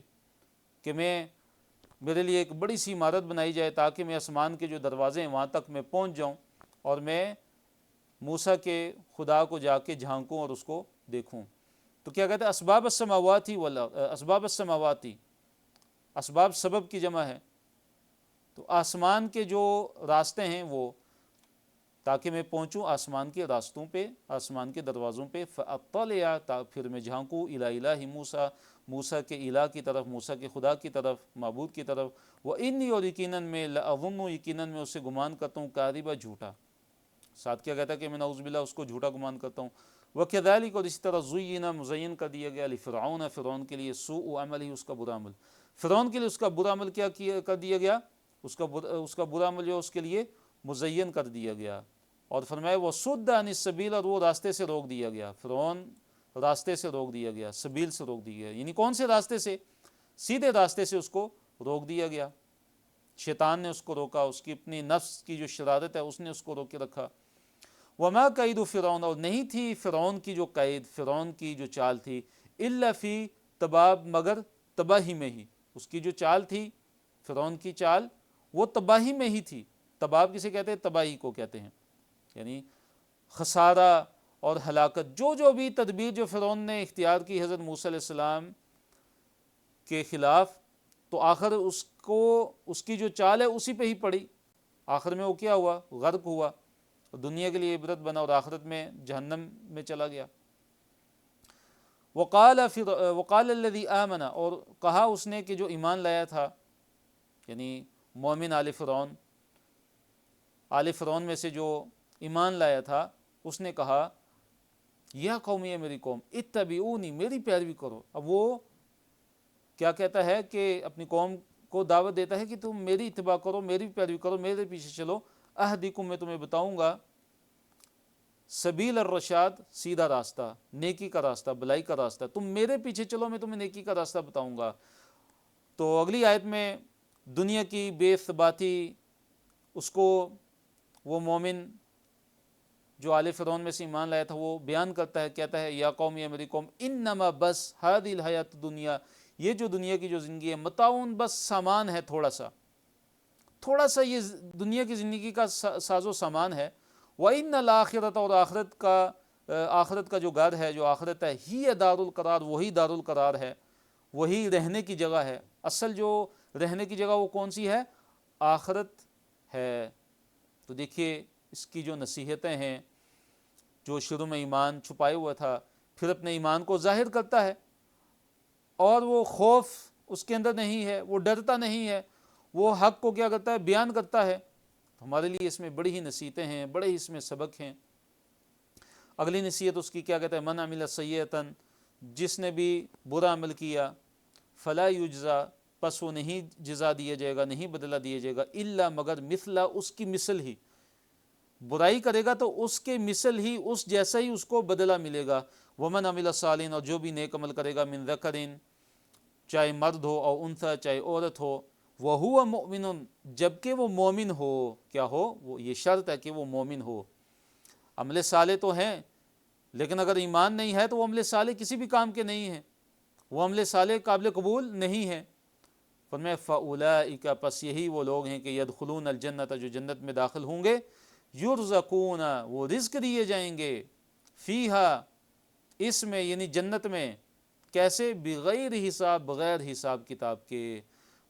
A: کہ میرے لیے ایک بڑی سی عمارت بنائی جائے تاکہ میں آسمان کے جو دروازے ہیں وہاں تک میں پہنچ جاؤں اور میں موسیٰ کے خدا کو جا کے جھانکوں اور اس کو دیکھوں۔ تو کیا کہتے ہیں؟ اسباب السماواتی اسباب السماواتی، اسباب سبب کی جمع ہے، تو آسمان کے جو راستے ہیں وہ، تاکہ میں پہنچوں آسمان کے راستوں پہ، آسمان کے دروازوں پہ، فاطلع، پھر میں جھانکوں، الی الہ موسیٰ، موسیٰ کے الہ کی طرف، موسیٰ کے خدا کی طرف، معبود کی طرف، وانی، اور یقیناً میں، لاظن، یقیناً میں اسے گمان کرتا ہوں، کاذبا، جھوٹا۔ ساتھ کیا کہتا ہے کہ میں نعوذ باللہ اس کو جھوٹا گمان کرتا ہوں۔ وکذالک، اور اسی طرح، زین، مزین کر دیا گیا، لفرعون، فرعون کے لیے، سوء عملہ، اس کا برا عمل، فرعون کے لیے اس کا برا عمل کیا کر دیا گیا، اس کا برا عمل جو اس کے لیے مزین کر دیا گیا، اور فرمایا وصد عن السبیل، اور وہ راستے سے روک دیا گیا، فرعون راستے سے روک دیا گیا، سبیل سے روک دیا گیا، یعنی کون سے راستے سے؟ سیدھے راستے سے اس کو روک دیا گیا، شیطان نے اس کو روکا، اس کی اپنی نفس کی جو شرارت ہے اس نے اس کو روک کے رکھا۔ وما کید فرعون، اور نہیں تھی فرعون کی جو قید، فرعون کی جو چال تھی، الا فی تباب، مگر تباہی میں ہی، اس کی جو چال تھی، فرعون کی چال، وہ تباہی میں ہی تھی۔ تباب کسے کہتے ہیں؟ تباہی کو کہتے ہیں، یعنی خسارہ اور ہلاکت، جو بھی تدبیر جو فرعون نے اختیار کی حضرت موسیٰ علیہ السلام کے خلاف، تو آخر اس کی جو چال ہے اسی پہ ہی پڑی، آخر میں وہ کیا ہوا؟ غرق ہوا، دنیا کے لیے عبرت بنا اور آخرت میں جہنم میں چلا گیا۔ وقال الذی آمن، اور کہا اس نے کہ جو ایمان لایا تھا، یعنی مومن آل فرعون میں سے جو ایمان لایا تھا، اس نے کہا یا قومی ہے میری قوم اتبعونی، میری پیروی کرو۔ اب وہ کیا کہتا ہے کہ اپنی قوم کو دعوت دیتا ہے کہ تم میری اتباع کرو، میری پیروی کرو، میرے پیچھے چلو، اہدکم، میں تمہیں بتاؤں گا، سبیل الرشاد، سیدھا راستہ، نیکی کا راستہ، بلائی کا راستہ، تم میرے پیچھے چلو، میں تمہیں نیکی کا راستہ بتاؤں گا۔ تو اگلی آیت میں دنیا کی بے ثباتی، اس کو وہ مومن جو آل فرعون میں سے ایمان لایا تھا وہ بیان کرتا ہے، کہتا ہے یا قوم، یا میری قوم، انما بس ہذی الحیات دنیا، یہ جو دنیا کی جو زندگی ہے، متاعن، بس سامان ہے، تھوڑا سا یہ دنیا کی زندگی کا ساز و سامان ہے۔ وَإِنَّ الْآخِرَةَ، اور آخرت کا جو گھر ہے، جو آخرت ہے، ہی دار القرار، وہی دار القرار ہے، وہی رہنے کی جگہ ہے۔ اصل جو رہنے کی جگہ وہ کون سی ہے؟ آخرت ہے۔ تو دیکھیے اس کی جو نصیحتیں ہیں، جو شروع میں ایمان چھپائے ہوا تھا، پھر اپنے ایمان کو ظاہر کرتا ہے، اور وہ خوف اس کے اندر نہیں ہے، وہ ڈرتا نہیں ہے، وہ حق کو کیا کرتا ہے؟ بیان کرتا ہے۔ ہمارے لیے اس میں بڑی ہی نصیحتیں ہیں، بڑے ہی اس میں سبق ہیں۔ اگلی نصیحت اس کی کیا کہتا ہے؟ من عمل سیئۃ، جس نے بھی برا عمل کیا، فلا یجزا، پس وہ نہیں جزا دیا جائے گا، نہیں بدلہ دیا جائے گا، الا، مگر، مثلا، اس کی مثل ہی، برائی کرے گا تو اس کے مثل ہی، اس جیسا ہی اس کو بدلہ ملے گا۔ ومن عمل صالحا، اور جو بھی نیک عمل کرے گا، من ذکر، چاہے مرد ہو، اور انثی، چاہے عورت ہو، وہو مؤمن، جبکہ وہ مومن ہو، کیا ہو؟ وہ یہ شرط ہے کہ وہ مومن ہو۔ عمل صالح تو ہیں، لیکن اگر ایمان نہیں ہے تو وہ عمل صالح کسی بھی کام کے نہیں ہیں، وہ عمل صالح قابل قبول نہیں ہے۔ فرمایا فاولئک، پس یہی وہ لوگ ہیں کہ یدخلون الجنت، جو جنت میں داخل ہوں گے، یرزقون، وہ رزق دیے جائیں گے، فیہا، اس میں، یعنی جنت میں، کیسے؟ بغیر حساب، بغیر حساب کتاب کے،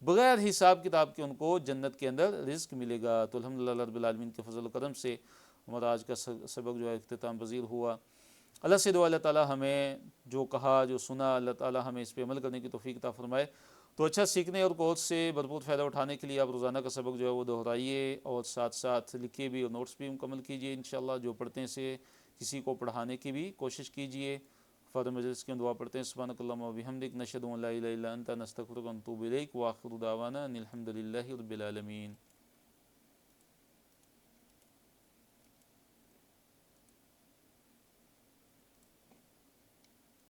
A: بغیر حساب کتاب کے ان کو جنت کے اندر رزق ملے گا۔ تو الحمدللہ رب العالمین کے فضل و کرم سے ہمارا آج کا سبق جو ہے اختتام پذیر ہوا۔ اللہ سے دعا، اللہ تعالی ہمیں جو کہا، جو سنا، اللہ تعالی ہمیں اس پہ عمل کرنے کی توفیق عطا فرمائے۔ تو اچھا سیکھنے اور کورس سے بھرپور فائدہ اٹھانے کے لیے آپ روزانہ کا سبق جو ہے وہ دہرائیے، اور ساتھ ساتھ لکھیے بھی، اور نوٹس بھی مکمل کیجیے انشاءاللہ۔ جو پڑھتے ہیں سے کسی کو پڑھانے کی بھی کوشش کیجیے۔ فارغ مجلس کی دعا پڑھتے ہیں، سبحانک اللہم و بحمدک، نشہد ان لا الہ الا انت، نستغفرک و نتوب الیک، وآخر دعوانا ان الحمد للہ رب العالمین۔